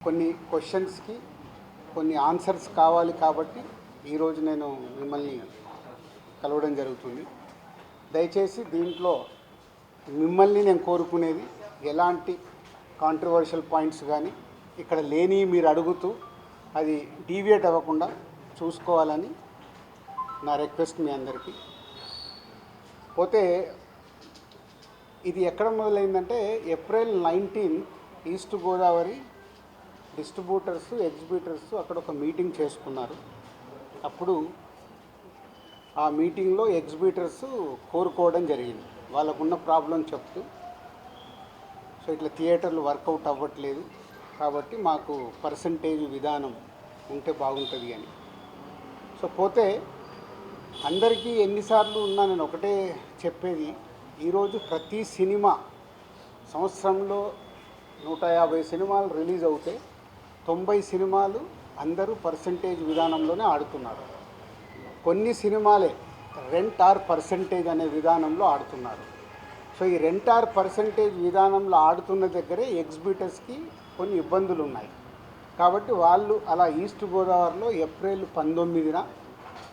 కొన్ని క్వశ్చన్స్కి కొన్ని ఆన్సర్స్ కావాలి కాబట్టి ఈరోజు నేను మిమ్మల్ని కలవడం జరుగుతుంది. దయచేసి దీంట్లో మిమ్మల్ని నేను కోరుకునేది ఎలాంటి కాంట్రవర్షియల్ పాయింట్స్ కానీ ఇక్కడ లేని మీరు అడుగుతూ అది డీవియేట్ అవ్వకుండా చూసుకోవాలని నా రిక్వెస్ట్ మీ అందరికీ. పోతే ఇది ఎక్కడ మొదలైందంటే April 19 East Godavari distributors exhibitors అక్కడ ఒక మీటింగ్ చేసుకున్నారు. అప్పుడు ఆ మీటింగ్లో ఎగ్జిబ్యూటర్స్ కోరుకోవడం జరిగింది, వాళ్ళకున్న ప్రాబ్లం చెప్తూ. సో ఇట్లా థియేటర్లు వర్కౌట్ అవ్వట్లేదు కాబట్టి మాకు పర్సంటేజ్ విధానం ఉంటే బాగుంటుంది అని. సో పోతే అందరికీ ఎన్నిసార్లు ఉన్నా నేను ఒకటే చెప్పేది, ఈరోజు ప్రతి సినిమా సంవత్సరంలో 150 సినిమాలు రిలీజ్ అవుతే 90 సినిమాలు అందరూ పర్సంటేజ్ విధానంలోనే ఆడుతున్నారు. కొన్ని సినిమాలే రెంట్ ఆర్ పర్సంటేజ్ అనే విధానంలో ఆడుతున్నారు. సో ఈ రెంట్ ఆర్ పర్సంటేజ్ విధానంలో ఆడుతున్న దగ్గరే ఎగ్జిబ్యూటర్స్కి కొన్ని ఇబ్బందులు ఉన్నాయి. కాబట్టి వాళ్ళు అలా ఈస్ట్ గోదావరిలో ఏప్రిల్ 19న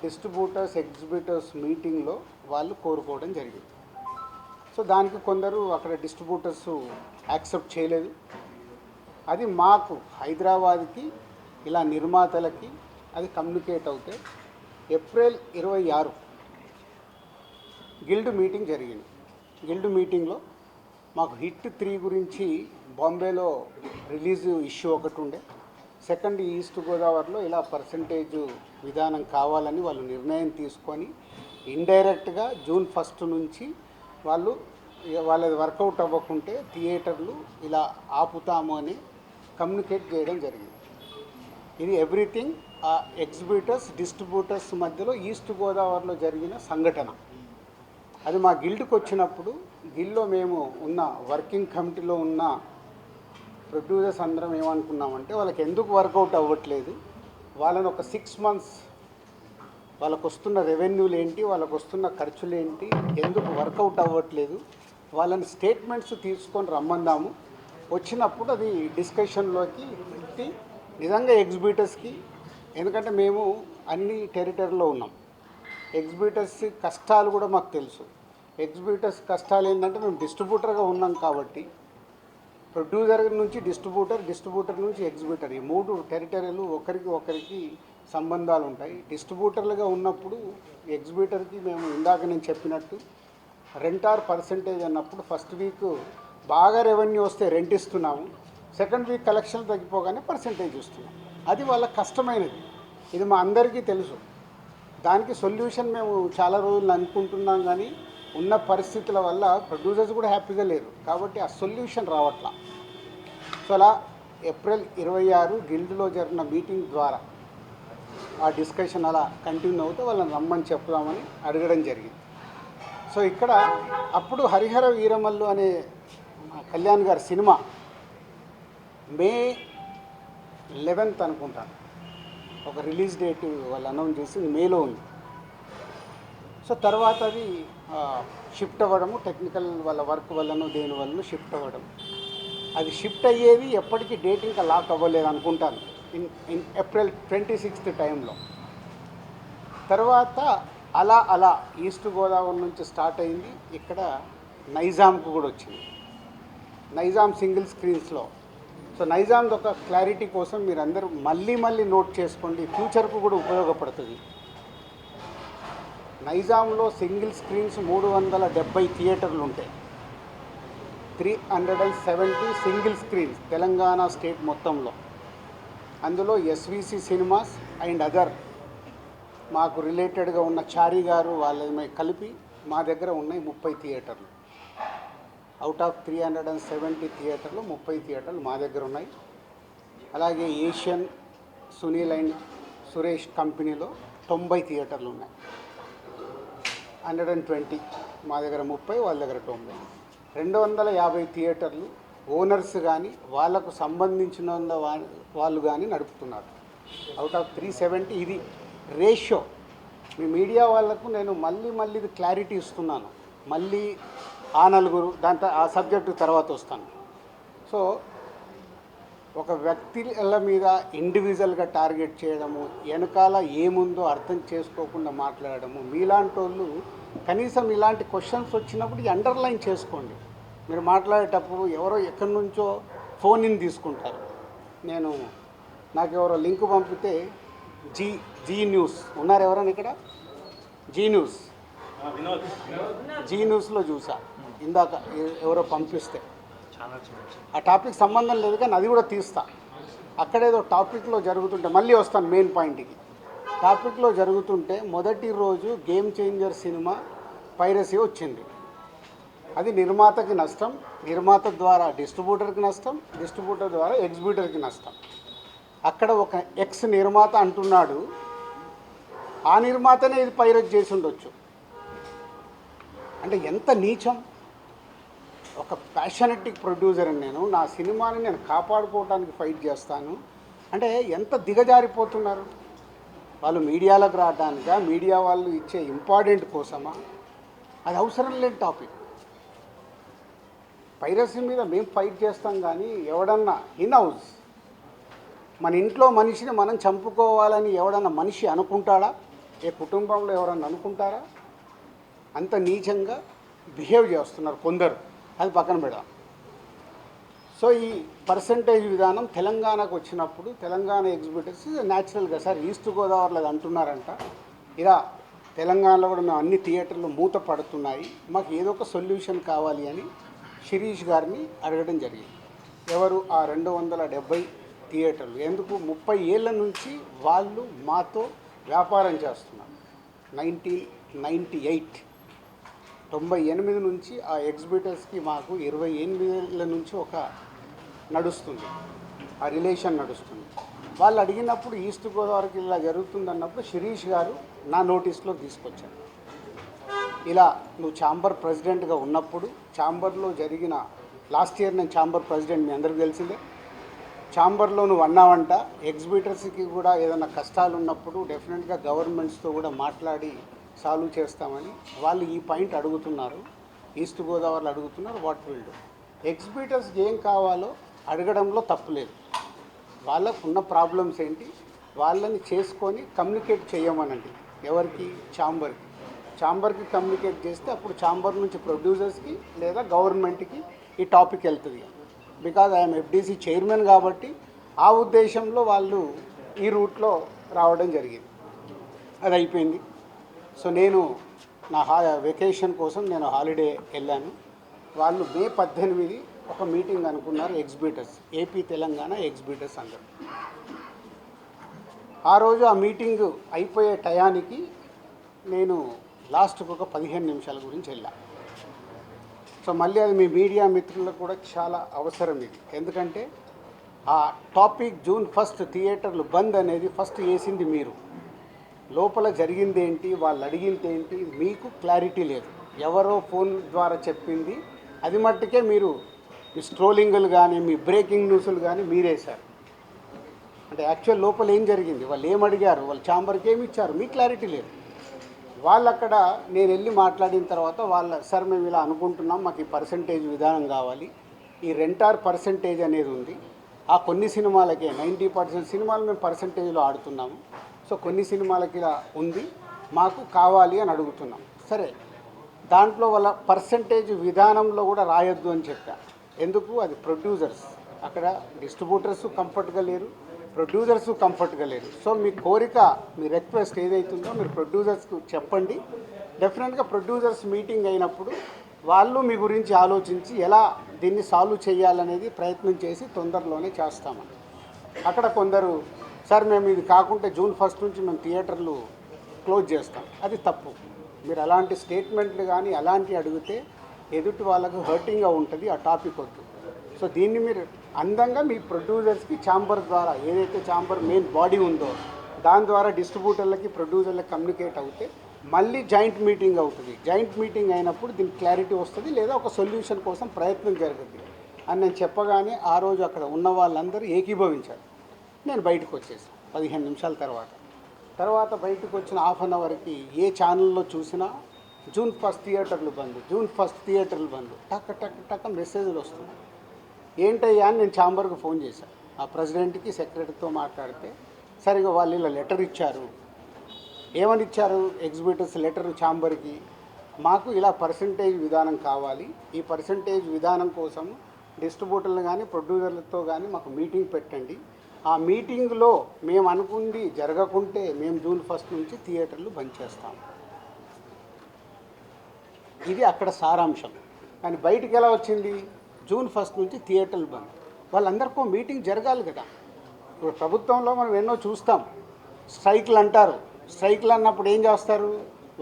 డిస్ట్రిబ్యూటర్స్ ఎగ్జిబ్యూటర్స్ మీటింగ్లో వాళ్ళు కోరుకోవడం జరిగింది. సో దానికి కొందరు అక్కడ డిస్ట్రిబ్యూటర్స్ యాక్సెప్ట్ చేయలేదు. అది మాకు హైదరాబాద్కి ఇలా నిర్మాతలకి అది కమ్యూనికేట్ అవుతే ఏప్రిల్ 26 గిల్డ్ మీటింగ్ జరిగింది. గిల్డ్ మీటింగ్లో మాకు హిట్ 3 గురించి బాంబేలో రిలీజ్ ఇష్యూ ఒకటి ఉండే, సెకండ్ ఈస్ట్ గోదావరిలో ఇలా పర్సంటేజ్ విధానం కావాలని వాళ్ళు నిర్ణయం తీసుకొని ఇండైరెక్ట్గా జూన్ 1 నుంచి వాళ్ళది వర్కౌట్ అవ్వకుంటే థియేటర్లు ఇలా ఆపుతాము అని కమ్యూనికేట్ చేయడం జరిగింది. ఇది ఎవ్రీథింగ్ ఆ ఎగ్జిబ్యూటర్స్ డిస్ట్రిబ్యూటర్స్ మధ్యలో ఈస్ట్ గోదావరిలో జరిగిన సంఘటన. అది మా గిల్డ్కి వచ్చినప్పుడు గిల్డ్లో మేము ఉన్న వర్కింగ్ కమిటీలో ఉన్న ప్రొడ్యూసర్స్ అందరం ఏమనుకున్నామంటే, వాళ్ళకి ఎందుకు వర్కౌట్ అవ్వట్లేదు, వాళ్ళని ఒక 6 months వాళ్ళకు వస్తున్న రెవెన్యూలు ఏంటి, వాళ్ళకు వస్తున్న ఖర్చులు ఏంటి, ఎందుకు వర్కౌట్ అవ్వట్లేదు, వాళ్ళని స్టేట్మెంట్స్ తీసుకొని రమ్మందాము. వచ్చినప్పుడు అది డిస్కషన్లోకి పెట్టి నిజంగా ఎగ్జిబ్యూటర్స్కి, ఎందుకంటే మేము అన్ని టెరిటరీలో ఉన్నాం, ఎగ్జిబ్యూటర్స్ కష్టాలు కూడా మాకు తెలుసు. ఎగ్జిబ్యూటర్స్ కష్టాలు ఏంటంటే మేము డిస్ట్రిబ్యూటర్గా ఉన్నాం కాబట్టి ప్రొడ్యూసర్ నుంచి డిస్ట్రిబ్యూటర్ నుంచి ఎగ్జిబ్యూటర్, ఈ 3 టెరిటరీలు ఒకరికి సంబంధాలు ఉంటాయి. డిస్ట్రిబ్యూటర్లుగా ఉన్నప్పుడు ఎగ్జిబ్యూటర్కి మేము ఇందాక నేను చెప్పినట్టు రెంట్ ఆర్ పర్సంటేజ్ అన్నప్పుడు ఫస్ట్ వీక్ బాగా రెవెన్యూ వస్తే రెంట్ ఇస్తున్నాము, సెకండ్ వీక్ కలెక్షన్ తగ్గిపోగానే పర్సంటేజ్ ఇస్తున్నాం. అది వాళ్ళ కష్టమైనది, ఇది మా అందరికీ తెలుసు. దానికి సొల్యూషన్ మేము చాలా రోజులు అనుకుంటున్నాం, కానీ ఉన్న పరిస్థితుల వల్ల ప్రొడ్యూసర్స్ కూడా హ్యాపీగా లేరు కాబట్టి ఆ సొల్యూషన్ రావట్లా. సో అలా ఏప్రిల్ 26 గిల్డ్లో జరిగిన మీటింగ్ ద్వారా ఆ డిస్కషన్ అలా కంటిన్యూ అవుతూ వాళ్ళని రమ్మని చెప్దామని అడగడం జరిగింది. సో ఇక్కడ అప్పుడు హరిహర వీరమల్లు అనే కళ్యాణ్ గారి సినిమా మే 11th అనుకుంటాను ఒక రిలీజ్ డేట్ వాళ్ళు అనౌన్స్ చేసి మేలో ఉంది. సో తర్వాత అది షిఫ్ట్ అవ్వడము, టెక్నికల్ వాళ్ళ వర్క్ వల్లనో దేని వల్లనో షిఫ్ట్ అవ్వడం, అది షిఫ్ట్ అయ్యేది ఎప్పటికీ డేట్ ఇంకా లాక్ అవ్వలేదు అనుకుంటాను, ఇన్ ఏప్రిల్ 26th టైంలో. తర్వాత అలా ఈస్ట్ గోదావరి నుంచి స్టార్ట్ అయింది, ఇక్కడ నైజాంకు కూడా వచ్చింది, నైజాం సింగిల్ స్క్రీన్స్లో. సో నైజాంది ఒక క్లారిటీ కోసం మీరు అందరూ మళ్ళీ నోట్ చేసుకోండి, ఫ్యూచర్కు కూడా ఉపయోగపడుతుంది. నైజాంలో సింగిల్ స్క్రీన్స్ 370 థియేటర్లు ఉంటాయి, 370 సింగిల్ స్క్రీన్స్ తెలంగాణ స్టేట్ మొత్తంలో. అందులో ఎస్విసి సినిమాస్ అండ్ అదర్ మాకు రిలేటెడ్గా ఉన్న చారి గారు వాళ్ళ కలిపి మా దగ్గర ఉన్నాయి 30 థియేటర్లు. అవుట్ ఆఫ్ 370 థియేటర్లు 30 థియేటర్లు మా దగ్గర ఉన్నాయి. అలాగే ఏషియన్, సునీల్ అండ్ సురేష్ కంపెనీలో 90 థియేటర్లు ఉన్నాయి, 120 మా దగ్గర 30, వాళ్ళ దగ్గర 90, 250 థియేటర్లు ఓనర్స్ కానీ వాళ్ళకు సంబంధించిన వాళ్ళు కానీ నడుపుతున్నారు. అవుట్ ఆఫ్ 370 ఇది రేషియో. మీ మీడియా వాళ్ళకు నేను మళ్ళీ ఇది క్లారిటీ ఇస్తున్నాను, మళ్ళీ ఆ నలుగురు దాంతో ఆ సబ్జెక్టు తర్వాత వస్తాను. సో ఒక వ్యక్తుల మీద ఇండివిజువల్గా టార్గెట్ చేయడము, వెనకాల ఏముందో అర్థం చేసుకోకుండా మాట్లాడడము, మీలాంటి వాళ్ళు కనీసం ఇలాంటి క్వశ్చన్స్ వచ్చినప్పుడు ఈ అండర్లైన్ చేసుకోండి. మీరు మాట్లాడేటప్పుడు ఎవరో ఎక్కడి నుంచో ఫోన్ ఇన్ తీసుకుంటారు. నాకు ఎవరో లింక్ పంపితే జీ న్యూస్ ఉన్నారు ఎవరైనా ఇక్కడ, జీ న్యూస్లో చూసా ఇందాక ఎవరో పంపిస్తే. ఆ టాపిక్ సంబంధం లేదు కానీ అది కూడా తీస్తా. అక్కడేదో టాపిక్లో జరుగుతుంటే మళ్ళీ వస్తాను మెయిన్ పాయింట్కి. టాపిక్లో జరుగుతుంటే మొదటి రోజు గేమ్ చేంజర్ సినిమా పైరసీ వచ్చింది. అది నిర్మాతకి నష్టం, నిర్మాత ద్వారా డిస్ట్రిబ్యూటర్కి నష్టం, డిస్ట్రిబ్యూటర్ ద్వారా ఎగ్జిబ్యూటర్కి నష్టం. అక్కడ ఒక ఎక్స్ నిర్మాత అంటున్నాడు, ఆ నిర్మాతనే ఇది పైరసీ చేసి ఉండొచ్చు. అంటే ఎంత నీచం! ఒక ప్యాషనెటిక్ ప్రొడ్యూసర్ అని నా సినిమాని నేను కాపాడుకోవడానికి ఫైట్ చేస్తాను అంటే ఎంత దిగజారిపోతున్నారు వాళ్ళు. మీడియాలోకి రావడానికా, మీడియా వాళ్ళు ఇచ్చే ఇంపార్టెంట్ కోసమా? అది అవసరం లేని టాపిక్. పైరసీ మీద మేము ఫైట్ చేస్తాం కానీ ఎవడన్నా ఇన్ హౌస్ మన ఇంట్లో మనిషిని మనం చంపుకోవాలని ఎవడన్నా మనిషి అనుకుంటాడా? ఏ కుటుంబంలో ఎవరన్నా అనుకుంటారా? అంత నీచంగా బిహేవ్ చేస్తున్నారు కొందరు. అది పక్కన పెడదాం. సో ఈ పర్సంటేజ్ విధానం తెలంగాణకు వచ్చినప్పుడు తెలంగాణ ఎగ్జిబిటర్స్ న్యాచురల్గా సార్ ఈస్ట్ గోదావరిలో అది అంటున్నారంట, ఇలా తెలంగాణలో కూడా మేము అన్ని థియేటర్లు మూత పడుతున్నాయి, మాకు ఏదో ఒక సొల్యూషన్ కావాలి అని శిరీష్ గారిని అడగడం జరిగింది. ఎవరు ఆ 270 థియేటర్లు? ఎందుకు 30 ఏళ్ళ నుంచి వాళ్ళు మాతో వ్యాపారం చేస్తున్నారు. 98 నుంచి ఆ ఎగ్జిబిటర్స్కి మాకు 28 ఏళ్ళ నుంచి ఒక నడుస్తుంది, ఆ రిలేషన్ నడుస్తుంది. వాళ్ళు అడిగినప్పుడు ఈస్ట్ గోదావరికి ఇలా జరుగుతుంది అన్నప్పుడు శిరీష్ గారు నా నోటీస్లో తీసుకొచ్చారు. ఇలా నువ్వు ఛాంబర్ ప్రెసిడెంట్గా ఉన్నప్పుడు ఛాంబర్లో జరిగిన లాస్ట్ ఇయర్ నేను ఛాంబర్ ప్రెసిడెంట్, మీ అందరికీ తెలిసిందే. ఛాంబర్లో నువ్వు అన్నావంట ఎగ్జిబిటర్స్కి కూడా ఏదైనా కష్టాలు ఉన్నప్పుడు డెఫినెట్గా గవర్నమెంట్స్తో కూడా మాట్లాడి సాల్వ్ చేస్తామని వాళ్ళు ఈ పాయింట్ అడుగుతున్నారు. ఈస్ట్ గోదావరిలో అడుగుతున్నారు. What will do? ఎగ్జిబిటర్స్కి ఏం కావాలో అడగడంలో తప్పులేదు. వాళ్ళకు ఉన్న ప్రాబ్లమ్స్ ఏంటి వాళ్ళని చేసుకొని కమ్యూనికేట్ చేయమనండి. ఎవరికి? ఛాంబర్కి కమ్యూనికేట్ చేస్తే అప్పుడు ఛాంబర్ నుంచి ప్రొడ్యూసర్స్కి లేదా గవర్నమెంట్కి ఈ టాపిక్ వెళ్తుంది. బికాజ్ ఐఎమ్ ఎఫ్డీసీ చైర్మన్ కాబట్టి ఆ ఉద్దేశంలో వాళ్ళు ఈ రూట్లో రావడం జరిగింది. అది అయిపోయింది. సో నేను నా వెకేషన్ కోసం నేను హాలిడే వెళ్ళాను. వాళ్ళు మే 18 ఒక మీటింగ్ అనుకున్నారు ఎగ్జిబిటర్స్, ఏపీ తెలంగాణ ఎగ్జిబిటర్స్ అందరూ. ఆ రోజు ఆ మీటింగ్ అయిపోయే టయానికి నేను లాస్ట్కి ఒక 15 నిమిషాల గురించి వెళ్ళాను. సో మళ్ళీ అది మీ మీడియా మిత్రులకు కూడా చాలా అవసరం ఇది. ఎందుకంటే ఆ టాపిక్ June 1 థియేటర్లు బంద్ అనేది ఫస్ట్ వేసింది మీరు. లోపల జరిగింది ఏంటి, వాళ్ళు అడిగింది ఏంటి, మీకు క్లారిటీ లేదు. ఎవరో ఫోన్ ద్వారా చెప్పింది అది మట్టుకే మీరు మీ స్ట్రోలింగులు కానీ మీ బ్రేకింగ్ న్యూస్లు కానీ మీరేశారు. అంటే యాక్చువల్ లోపల ఏం జరిగింది, వాళ్ళు ఏం అడిగారు, వాళ్ళు ఛాంబర్కి ఏమి ఇచ్చారు, మీకు క్లారిటీ లేదు. వాళ్ళు అక్కడ నేను వెళ్ళి మాట్లాడిన తర్వాత సార్ మేము ఇలా అనుకుంటున్నాం, మాకు ఈ పర్సంటేజ్ విధానం కావాలి, ఈ రెంటార్ పర్సంటేజ్ అనేది ఉంది, ఆ కొన్ని సినిమాలకే 90% సినిమాలు మేము పర్సంటేజ్లో ఆడుతున్నాము, సో కొన్ని సినిమాలకి ఇలా ఉంది, మాకు కావాలి అని అడుగుతున్నాం. సరే, దాంట్లో వాళ్ళ పర్సంటేజ్ విధానంలో కూడా రాయొద్దు అని చెప్పా. ఎందుకు? అది ప్రొడ్యూసర్స్, అక్కడ డిస్ట్రిబ్యూటర్స్ కంఫర్ట్గా లేరు, ప్రొడ్యూసర్స్ కంఫర్ట్గా లేరు. సో మీ కోరిక, మీ రిక్వెస్ట్ ఏదైతుందో మీరు ప్రొడ్యూసర్స్కు చెప్పండి. డెఫినెట్గా ప్రొడ్యూసర్స్ మీటింగ్ అయినప్పుడు వాళ్ళు మీ గురించి ఆలోచించి ఎలా దీన్ని సాల్వ్ చేయాలనేది ప్రయత్నం చేసి తొందరలోనే చేస్తామని. అక్కడ కొందరు సార్ మేము ఇది కాకుంటే June 1 నుంచి మేము థియేటర్లు క్లోజ్ చేస్తాం, అది తప్పు. మీరు అలాంటి స్టేట్మెంట్లు కానీ అలాంటివి అడిగితే ఎదుటి వాళ్ళకు హర్టింగ్గా ఉంటుంది, ఆ టాపిక్ వద్దు. సో దీన్ని మీరు అందంగా మీ ప్రొడ్యూసర్స్కి ఛాంబర్ ద్వారా ఏదైతే ఛాంబర్ మెయిన్ బాడీ ఉందో దాని ద్వారా డిస్ట్రిబ్యూటర్లకి ప్రొడ్యూసర్లకి కమ్యూనికేట్ అవుతే మళ్ళీ జాయింట్ మీటింగ్ అవుతుంది. జాయింట్ మీటింగ్ అయినప్పుడు దీనికి క్లారిటీ వస్తుంది, లేదా ఒక సొల్యూషన్ కోసం ప్రయత్నం జరుగుతుంది అని నేను చెప్పగానే ఆ రోజు అక్కడ ఉన్న వాళ్ళందరూ ఏకీభవించారు. నేను బయటకు వచ్చేసాను 15 నిమిషాల తర్వాత బయటకు వచ్చిన హాఫ్ అన్ అవర్కి ఏ ఛానల్లో చూసినా June 1 థియేటర్లు బంద్, June 1 థియేటర్లు బంద్, టక్ టక్ టక్ మెసేజ్లు వస్తున్నాయి. ఏంటయ్యా అని నేను ఛాంబర్కి ఫోన్ చేశాను. ఆ ప్రెసిడెంట్కి సెక్రటరీతో మాట్లాడితే సరిగా వాళ్ళు ఇలా లెటర్ ఇచ్చారు. ఏమని ఇచ్చారు? ఎగ్జిబిటర్స్ లెటర్ ఛాంబర్కి, మాకు ఇలా పర్సంటేజ్ విధానం కావాలి, ఈ పర్సంటేజ్ విధానం కోసం డిస్ట్రిబ్యూటర్లు కానీ ప్రొడ్యూసర్లతో కానీ మాకు మీటింగ్ పెట్టండి, ఆ మీటింగ్లో మేము అనుకుంది జరగకుంటే మేము జూన్ 1 నుంచి థియేటర్లు బంద్ చేస్తాం. ఇది అక్కడ సారాంశం. కానీ బయటికి ఎలా వచ్చింది? జూన్ 1 నుంచి థియేటర్లు బంద్. వాళ్ళందరికీ మీటింగ్ జరగాలి కదా. ఇప్పుడు ప్రభుత్వంలో మనం ఎన్నో చూస్తాం, స్ట్రైక్లు అంటారు. స్ట్రైక్లు అన్నప్పుడు ఏం చేస్తారు?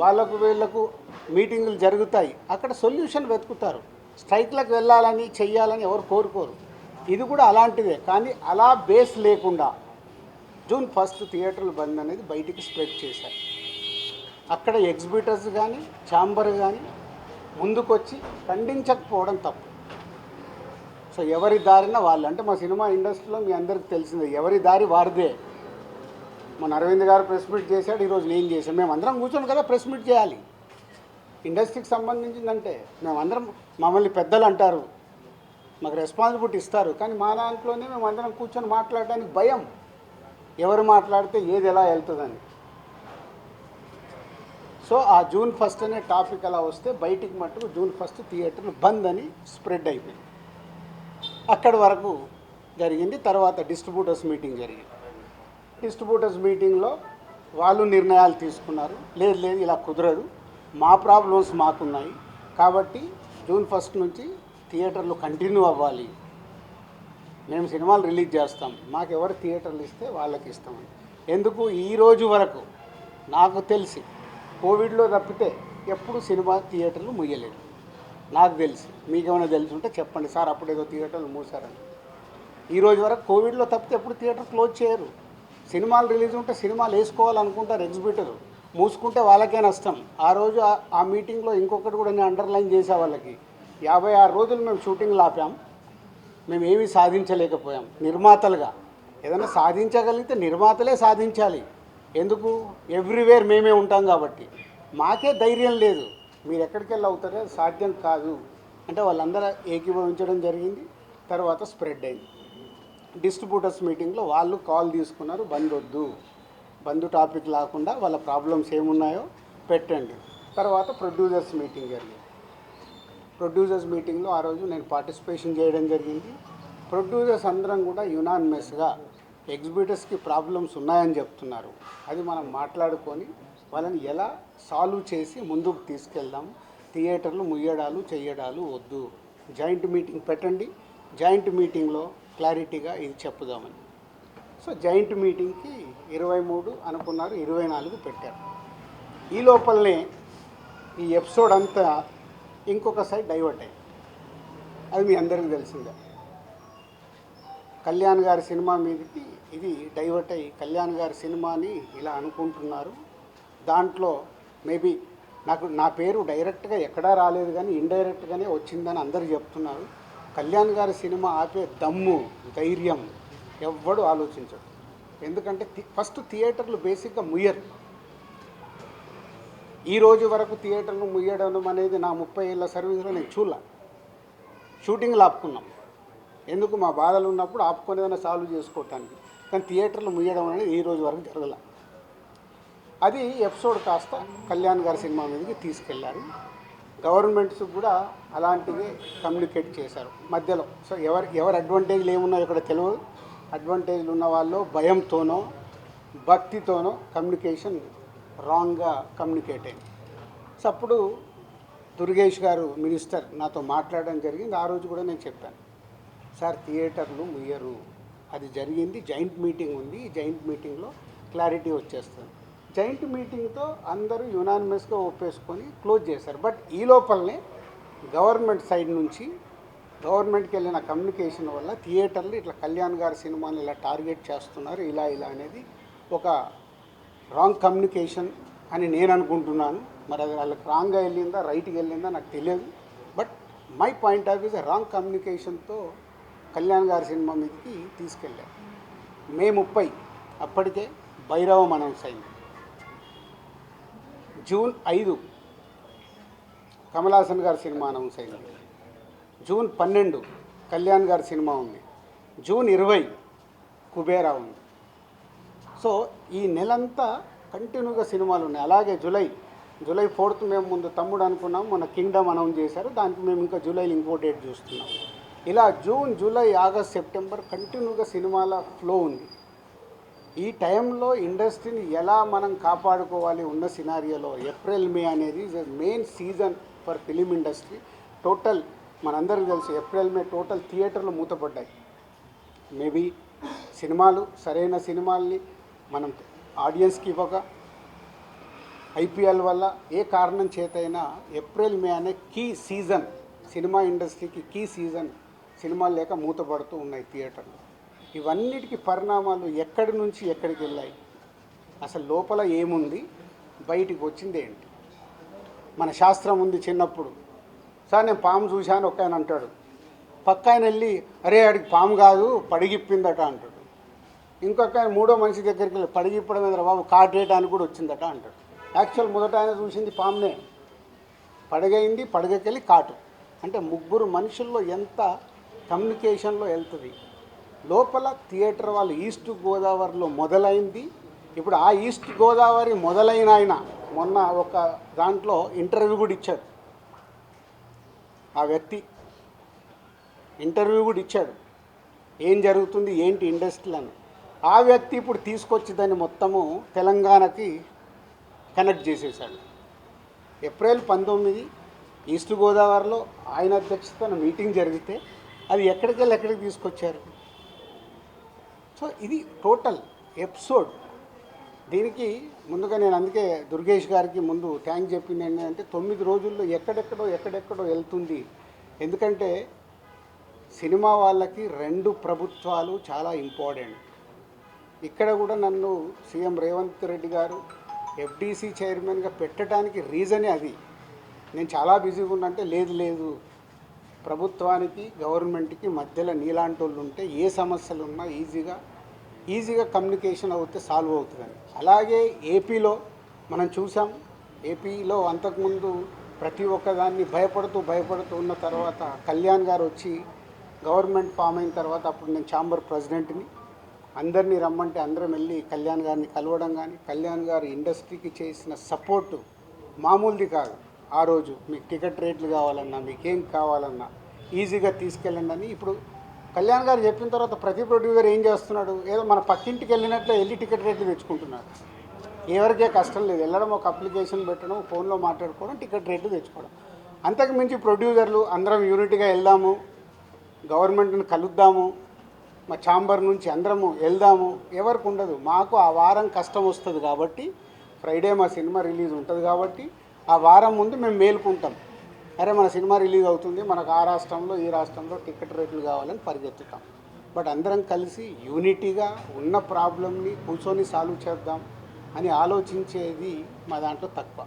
వాళ్ళకు వీళ్ళకు మీటింగులు జరుగుతాయి, అక్కడ సొల్యూషన్ వెతుకుతారు. స్ట్రైక్లకు వెళ్ళాలని చెయ్యాలని ఎవరు కోరుకోరు. ఇది కూడా అలాంటిదే. కానీ అలా బేస్ లేకుండా జూన్ 1 థియేటర్లు బంద్ అనేది బయటికి స్ప్రెడ్ చేశారు. అక్కడ ఎగ్జిబిటర్స్ కానీ ఛాంబర్ కానీ ముందుకొచ్చి ఖండించకపోవడం తప్పు. సో ఎవరి దారిన వాళ్ళు, అంటే మా సినిమా ఇండస్ట్రీలో మీ అందరికీ తెలిసిందే, ఎవరి దారి వారిదే. మన అరవింద్ గారు ప్రెస్ మీట్ చేశాడు, ఈరోజు నేను చేశాను. మేమందరం కూర్చొని కదా ప్రెస్ మీట్ చేయాలి. ఇండస్ట్రీకి సంబంధించిందంటే మేమందరం, మమ్మల్ని పెద్దలు అంటారు, మాకు రెస్పాన్సిబిలిటీ ఇస్తారు, కానీ మా దాంట్లోనే మేమందరం కూర్చొని మాట్లాడడానికి భయం, ఎవరు మాట్లాడితే ఏది ఎలా వెళ్తుందని. సో ఆ జూన్ 1 అనే టాపిక్ అలా వస్తే బయటికి మట్టుకు జూన్ 1 థియేటర్లు బంద్ అని స్ప్రెడ్ అయిపోయింది. అక్కడి వరకు జరిగింది. తర్వాత డిస్ట్రిబ్యూటర్స్ మీటింగ్ జరిగింది. డిస్ట్రిబ్యూటర్స్ మీటింగ్లో వాళ్ళు నిర్ణయాలు తీసుకున్నారు. లేదు లేదు ఇలా కుదరదు, మా ప్రాబ్లమ్స్ మాకున్నాయి, కాబట్టి జూన్ 1 నుంచి థియేటర్లు కంటిన్యూ అవ్వాలి, మేము సినిమాలు రిలీజ్ చేస్తాం, మాకు ఎవరు థియేటర్లు ఇస్తే వాళ్ళకి ఇస్తామని. ఎందుకు ఈ రోజు వరకు నాకు తెలిసి కోవిడ్లో తప్పితే ఎప్పుడు సినిమా థియేటర్లు ముయ్యలేదు నాకు తెలిసి. మీకేమైనా తెలిసి ఉంటే చెప్పండి సార్, అప్పుడు ఏదో థియేటర్లు మూసారని. ఈ రోజు వరకు కోవిడ్లో తప్పితే ఎప్పుడు థియేటర్ క్లోజ్ చేయరు. సినిమాలు రిలీజ్ ఉంటే సినిమాలు వేసుకోవాలనుకుంటారు ఎగ్జిబిటర్, మూసుకుంటే వాళ్ళకే నష్టం. ఆ రోజు ఆ మీటింగ్లో ఇంకొకటి కూడా నేను అండర్లైన్ చేసే వాళ్ళకి, 56 రోజులు మేము షూటింగ్లు ఆపాం, మేము ఏమీ సాధించలేకపోయాం. నిర్మాతలుగా ఏదైనా సాధించగలిగితే నిర్మాతలే సాధించాలి. ఎందుకు? ఎవ్రీవేర్ మేమే ఉంటాం కాబట్టి. మాకే ధైర్యం లేదు, మీరు ఎక్కడికి వెళ్ళి అవుతారో సాధ్యం కాదు అంటే వాళ్ళందరూ ఏకీభవించడం జరిగింది. తర్వాత స్ప్రెడ్ అయింది. డిస్ట్రిబ్యూటర్స్ మీటింగ్లో వాళ్ళు కాల్ తీసుకున్నారు, బంద్ వద్దు, బంద్ టాపిక్ లేకుండా వాళ్ళ ప్రాబ్లమ్స్ ఏమున్నాయో పెట్టండి. తర్వాత ప్రొడ్యూసర్స్ మీటింగ్ జరిగింది. ప్రొడ్యూసర్స్ మీటింగ్లో ఆ రోజు నేను పార్టిసిపేషన్ చేయడం జరిగింది. ప్రొడ్యూసర్స్ అందరం కూడా యునానిమస్గా ఎగ్జిబిటర్స్కి ప్రాబ్లమ్స్ ఉన్నాయని చెప్తున్నారు. అది మనం మాట్లాడుకొని వాళ్ళని ఎలా సాల్వ్ చేసి ముందుకు తీసుకెళ్దాం, థియేటర్లు ముయ్యడాలు చెయ్యడాలు వద్దు, జాయింట్ మీటింగ్ పెట్టండి, జాయింట్ మీటింగ్లో క్లారిటీగా ఇది చెప్పుదామని. సో జాయింట్ మీటింగ్కి 23 అనుకున్నారు, 24 పెట్టారు. ఈ లోపలనే ఈ ఎపిసోడ్ అంతా ఇంకొక సైడ్ డైవర్ట్ అయింది. అది మీ అందరికీ తెలిసిందే. కళ్యాణ్ గారి సినిమా మీదకి ఇది డైవర్ట్ అయ్యి కళ్యాణ్ గారి సినిమాని ఇలా అనుకుంటున్నారు. దాంట్లో మేబీ నా పేరు డైరెక్ట్గా ఎక్కడా రాలేదు, కానీ ఇండైరెక్ట్గానే వచ్చిందని అందరూ చెప్తున్నారు. కళ్యాణ్ గారి సినిమా ఆపే దమ్ము ధైర్యం ఎవ్వడు ఆలోచించడు. ఎందుకంటే ఫస్ట్ థియేటర్లు బేసిక్గా ముయ్యరు. ఈ రోజు వరకు థియేటర్లు ముయ్యడం అనేది నా 30 ఏళ్ళ సర్వీస్లో నేను చూడలే. షూటింగ్లు ఆపుకున్నాం, ఎందుకు? మా బాధలు ఉన్నప్పుడు ఆపుకొని ఏదైనా సాల్వ్ చేసుకోవటానికి. కానీ థియేటర్లు ముయ్యడం అనేది ఈ రోజు వరకు జరగల. అది ఎపిసోడ్ కాస్త కళ్యాణ్ గారి సినిమా మీదకి తీసుకెళ్లారు. గవర్నమెంట్స్ కూడా అలాంటివి కమ్యూనికేట్ చేశారు మధ్యలో. సో ఎవరు అడ్వాంటేజ్లు ఏమున్నాయో ఇక్కడ తెలియదు. అడ్వాంటేజ్లు ఉన్న వాళ్ళు భయంతోనో భక్తితోనో కమ్యూనికేషన్ రాంగ్గా కమ్యూనికేట్ అయింది. సో అప్పుడు దుర్గేష్ గారు మినిస్టర్ నాతో మాట్లాడడం జరిగింది. ఆ రోజు కూడా నేను చెప్పాను, సార్ థియేటర్లు ముయ్యరు, అది జరిగింది, జాయింట్ మీటింగ్ ఉంది, జాయింట్ మీటింగ్లో క్లారిటీ వచ్చేస్తుంది. జాయింట్ మీటింగ్తో అందరూ యునానిమస్గా ఒప్పేసుకొని క్లోజ్ చేశారు. బట్ ఈ లోపలనే గవర్నమెంట్ సైడ్ నుంచి గవర్నమెంట్కి వెళ్ళిన కమ్యూనికేషన్ వల్ల థియేటర్లు ఇట్లా కళ్యాణ్ గారి సినిమాని ఇలా టార్గెట్ చేస్తున్నారు, ఇలా అనేది ఒక రాంగ్ కమ్యూనికేషన్ అని నేను అనుకుంటున్నాను. మరి అది వాళ్ళకి రాంగ్గా వెళ్ళిందా రైట్గా వెళ్ళిందా నాకు తెలియదు. But my point of views wrong కమ్యూనికేషన్తో కళ్యాణ్ గారి సినిమా మీదకి తీసుకెళ్ళారు. మే 30 అప్పటికే భైరవం అనౌన్స్ అయింది. జూన్ 5 కమల్ హాసన్ గారి సినిమా అనౌన్స్ అయింది. జూన్ 12 కళ్యాణ్ గారి సినిమా ఉంది. జూన్ 20 కుబేరా ఉంది. సో ఈ నెలంతా కంటిన్యూగా సినిమాలు ఉన్నాయి. అలాగే జూలై 4th మేము ముందు తమ్ముడు అనుకున్నాం, మన కింగ్డమ్ అనౌన్స్ చేశారు, దానికి మేము ఇంకా జూలైలో ఇంకో డేట్ చూస్తున్నాం. ఇలా జూన్, జూలై, ఆగస్ట్, సెప్టెంబర్ కంటిన్యూగా సినిమాల ఫ్లో ఉంది. ఈ టైంలో ఇండస్ట్రీని ఎలా మనం కాపాడుకోవాలి ఉన్న సినారియోలో ఏప్రిల్ మే అనేది main season for film industry. Total మనందరికీ తెలుసు ఏప్రిల్ మే టోటల్ థియేటర్లు మూతపడ్డాయి. మేబీ సినిమాలు సరైన సినిమాల్ని మనం ఆడియన్స్కి ఇవ్వక, ఐపీఎల్ వల్ల ఏ కారణం చేతైనా ఏప్రిల్ మే అనే కీ సీజన్, సినిమా ఇండస్ట్రీకి కీ సీజన్, సినిమాలు లేక మూతపడుతూ ఉన్నాయి థియేటర్లు. ఇవన్నిటికీ పరిణామాలు ఎక్కడి నుంచి ఎక్కడికి వెళ్ళాయి, అసలు లోపల ఏముంది, బయటికి వచ్చింది ఏంటి? మన శాస్త్రం ఉంది. చిన్నప్పుడు సార్ నేను పాము చూశాను ఒక ఆయన అంటాడు, పక్క ఆయన వెళ్ళి అరే ఆడికి పాము కాదు పడిగిప్పిందట అంటాడు. ఇంకొక ఆయన మూడో మనిషి దగ్గరికి వెళ్ళి పడిగిప్పడం మీద బాబు కాటేయడానికి కూడా వచ్చిందట అంటాడు. యాక్చువల్ మొదట ఆయన చూసింది పామునే, పడగైంది, పడగకెళ్ళి కాటు. అంటే ముగ్గురు మనుషుల్లో ఎంత కమ్యూనికేషన్లో వెళ్తుంది. లోపల థియేటర్ వాళ్ళు ఈస్ట్ గోదావరిలో మొదలైంది. ఇప్పుడు ఆ ఈస్ట్ గోదావరి మొదలైన ఆయన మొన్న ఒక దాంట్లో ఇంటర్వ్యూ కూడా ఇచ్చాడు. ఆ వ్యక్తి ఇంటర్వ్యూ కూడా ఇచ్చాడు, ఏం జరుగుతుంది ఏంటి ఇండస్ట్రీలో అని. ఆ వ్యక్తి ఇప్పుడు తీసుకొచ్చి దాన్ని మొత్తము తెలంగాణకి కనెక్ట్ చేసేసాడు. ఏప్రిల్ 19 ఈస్ట్ గోదావరిలో ఆయన అధ్యక్షతన మీటింగ్ జరిగితే అది ఎక్కడికి తీసుకొచ్చారు. సో ఇది టోటల్ ఎపిసోడ్. దీనికి ముందుగా నేను అందుకే దుర్గేష్ గారికి ముందు థ్యాంక్ చెప్పింది ఏంటంటే 9 రోజుల్లో ఎక్కడెక్కడో వెళ్తుంది. ఎందుకంటే సినిమా వాళ్ళకి 2 ప్రభుత్వాలు చాలా ఇంపార్టెంట్. ఇక్కడ కూడా నన్ను సీఎం రేవంత్ రెడ్డి గారు ఎఫ్డీసీ చైర్మన్గా పెట్టడానికి రీజనే అది. నేను చాలా బిజీగా ఉన్నంటే లేదు ప్రభుత్వానికి గవర్నమెంట్కి మధ్యలో నీలాంటి వాళ్ళు ఉంటే ఏ సమస్యలు ఉన్నా ఈజీగా కమ్యూనికేషన్ అవుతే సాల్వ్ అవుతుందని. అలాగే ఏపీలో మనం చూసాం. ఏపీలో అంతకుముందు ప్రతి ఒక్కదాన్ని భయపడుతూ ఉన్న తర్వాత కళ్యాణ్ గారు వచ్చి గవర్నమెంట్ ఫామ్ అయిన తర్వాత అప్పుడు నేను ఛాంబర్ ప్రెసిడెంట్ని, అందరినీ రమ్మంటే అందరం వెళ్ళి కళ్యాణ్ గారిని కలవడం కానీ, కళ్యాణ్ గారు ఇండస్ట్రీకి చేసిన సపోర్టు మామూలుది కాదు. ఆ రోజు మీకు టికెట్ రేట్లు కావాలన్నా, మీకేం కావాలన్నా ఈజీగా తీసుకెళ్ళండి అని. ఇప్పుడు కళ్యాణ్ గారు చెప్పిన తర్వాత ప్రతి ప్రొడ్యూసర్ ఏం చేస్తున్నాడు, ఏదో మన పక్కింటికి వెళ్ళినట్లే వెళ్ళి టికెట్ రేట్లు తెచ్చుకుంటున్నాడు. ఎవరికే కష్టం లేదు, వెళ్ళడం, ఒక అప్లికేషన్ పెట్టడం, ఫోన్లో మాట్లాడుకోవడం, టికెట్ రేట్లు తెచ్చుకోవడం. అంతకు మించి ప్రొడ్యూసర్లు అందరం యూనిట్గా వెళ్దాము, గవర్నమెంట్ని కలుద్దాము, మా ఛాంబర్ నుంచి అందరము వెళ్దాము ఎవరికి ఉండదు. మాకు ఆ వారం కష్టం వస్తుంది కాబట్టి, ఫ్రైడే మా సినిమా రిలీజ్ ఉంటుంది కాబట్టి ఆ వారం ముందు మేము మేలుకుంటాం. అరే మన సినిమా రిలీజ్ అవుతుంది, మనకు ఆ రాష్ట్రంలో ఈ రాష్ట్రంలో టికెట్ రేట్లు కావాలని పరిగెత్తుతాం. బట్ అందరం కలిసి యూనిటీగా ఉన్న ప్రాబ్లమ్ని కూర్చొని సాల్వ్ చేద్దాం అని ఆలోచించేది మా దాంట్లో తక్కువ.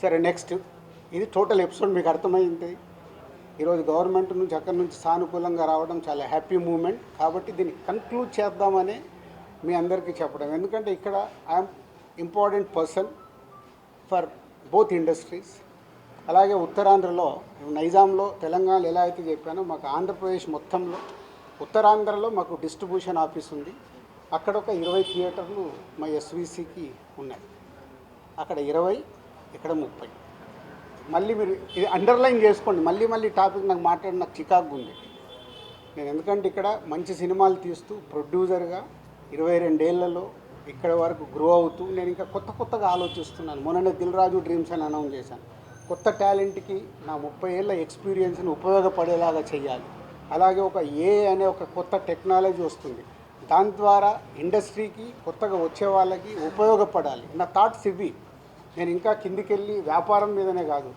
సరే నెక్స్ట్, ఇది టోటల్ ఎపిసోడ్ మీకు అర్థమైంది. ఈరోజు గవర్నమెంట్ నుంచి అక్కడి నుంచి సానుకూలంగా రావడం చాలా హ్యాపీ మూమెంట్. కాబట్టి దీన్ని కన్క్లూడ్ చేద్దామని మీ అందరికీ చెప్పడం. ఎందుకంటే ఇక్కడ I'm important person for both industries. అలాగే ఉత్తరాంధ్రలో, నైజాంలో, తెలంగాణలో ఎలా అయితే చెప్పానో, మాకు ఆంధ్రప్రదేశ్ మొత్తంలో ఉత్తరాంధ్రలో మాకు డిస్ట్రిబ్యూషన్ ఆఫీస్ ఉంది. అక్కడ ఒక 20 థియేటర్లు మా ఎస్విసికి ఉన్నాయి. అక్కడ 20, ఇక్కడ 30. మళ్ళీ మీరు ఇది అండర్లైన్ చేసుకోండి. మళ్ళీ టాపిక్ నాకు నాకు చికాకు ఉంది. నేను ఎందుకంటే ఇక్కడ మంచి సినిమాలు తీస్తూ ప్రొడ్యూసర్గా 22 ఏళ్లలో ఇక్కడ వరకు గ్రో అవుతూ నేను ఇంకా కొత్తగా ఆలోచిస్తున్నాను. మొన్ననే దిల్ రాజు డ్రీమ్స్ అని అనౌన్స్ చేశాను. కొత్త టాలెంట్కి నా 30 ఏళ్ళ ఎక్స్పీరియన్స్ని ఉపయోగపడేలాగా చేయాలి. అలాగే ఒక అనే ఒక కొత్త టెక్నాలజీ వస్తుంది, దాని ద్వారా ఇండస్ట్రీకి కొత్తగా వచ్చే వాళ్ళకి ఉపయోగపడాలి. నా థాట్స్ ఇవి. నేను ఇంకా కిందికెళ్ళి వ్యాపారం మీదనే కాదు,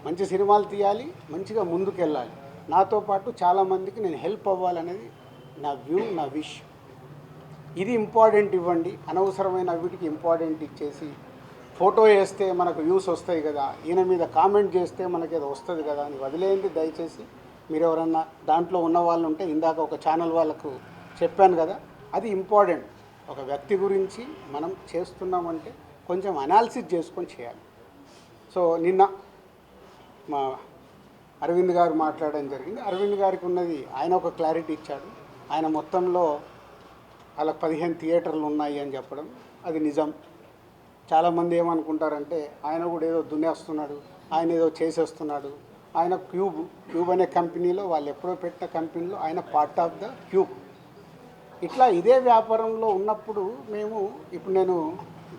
మంచి సినిమాలు తీయాలి, మంచిగా ముందుకెళ్ళాలి. నాతో పాటు చాలామందికి నేను హెల్ప్ అవ్వాలనేది నా వ్యూ, నా విష్. ఇది ఇంపార్టెంట్ ఇవ్వండి. అనవసరమైన వీటికి ఇంపార్టెంట్ ఇచ్చేసి ఫోటో వేస్తే మనకు వ్యూస్ వస్తాయి కదా, ఈయన మీద కామెంట్ చేస్తే మనకి ఏదో వస్తుంది కదా అని వదిలేయండి దయచేసి. మీరు ఎవరన్నా దాంట్లో ఉన్న వాళ్ళు ఉంటే, ఇందాక ఒక ఛానల్ వాళ్ళకు చెప్పాను కదా, అది ఇంపార్టెంట్. ఒక వ్యక్తి గురించి మనం చేస్తున్నామంటే కొంచెం అనాలిసిస్ చేసుకొని చేయాలి. సో నిన్న మా అరవింద్ గారు మాట్లాడడం జరిగింది. అరవింద్ గారికి ఉన్నది ఆయన ఒక క్లారిటీ ఇచ్చాడు. ఆయన మొత్తంలో వాళ్ళకి 15 థియేటర్లు ఉన్నాయి అని చెప్పడం అది నిజం. చాలామంది ఏమనుకుంటారంటే ఆయన కూడా ఏదో దున్నేస్తున్నాడు, ఆయన ఏదో చేసేస్తున్నాడు. ఆయన క్యూబ్ అనే కంపెనీలో, వాళ్ళు ఎప్పుడో పెట్టిన కంపెనీలో ఆయన పార్ట్ ఆఫ్ ద క్యూబ్. ఇట్లా ఇదే వ్యాపారంలో ఉన్నప్పుడు ఇప్పుడు నేను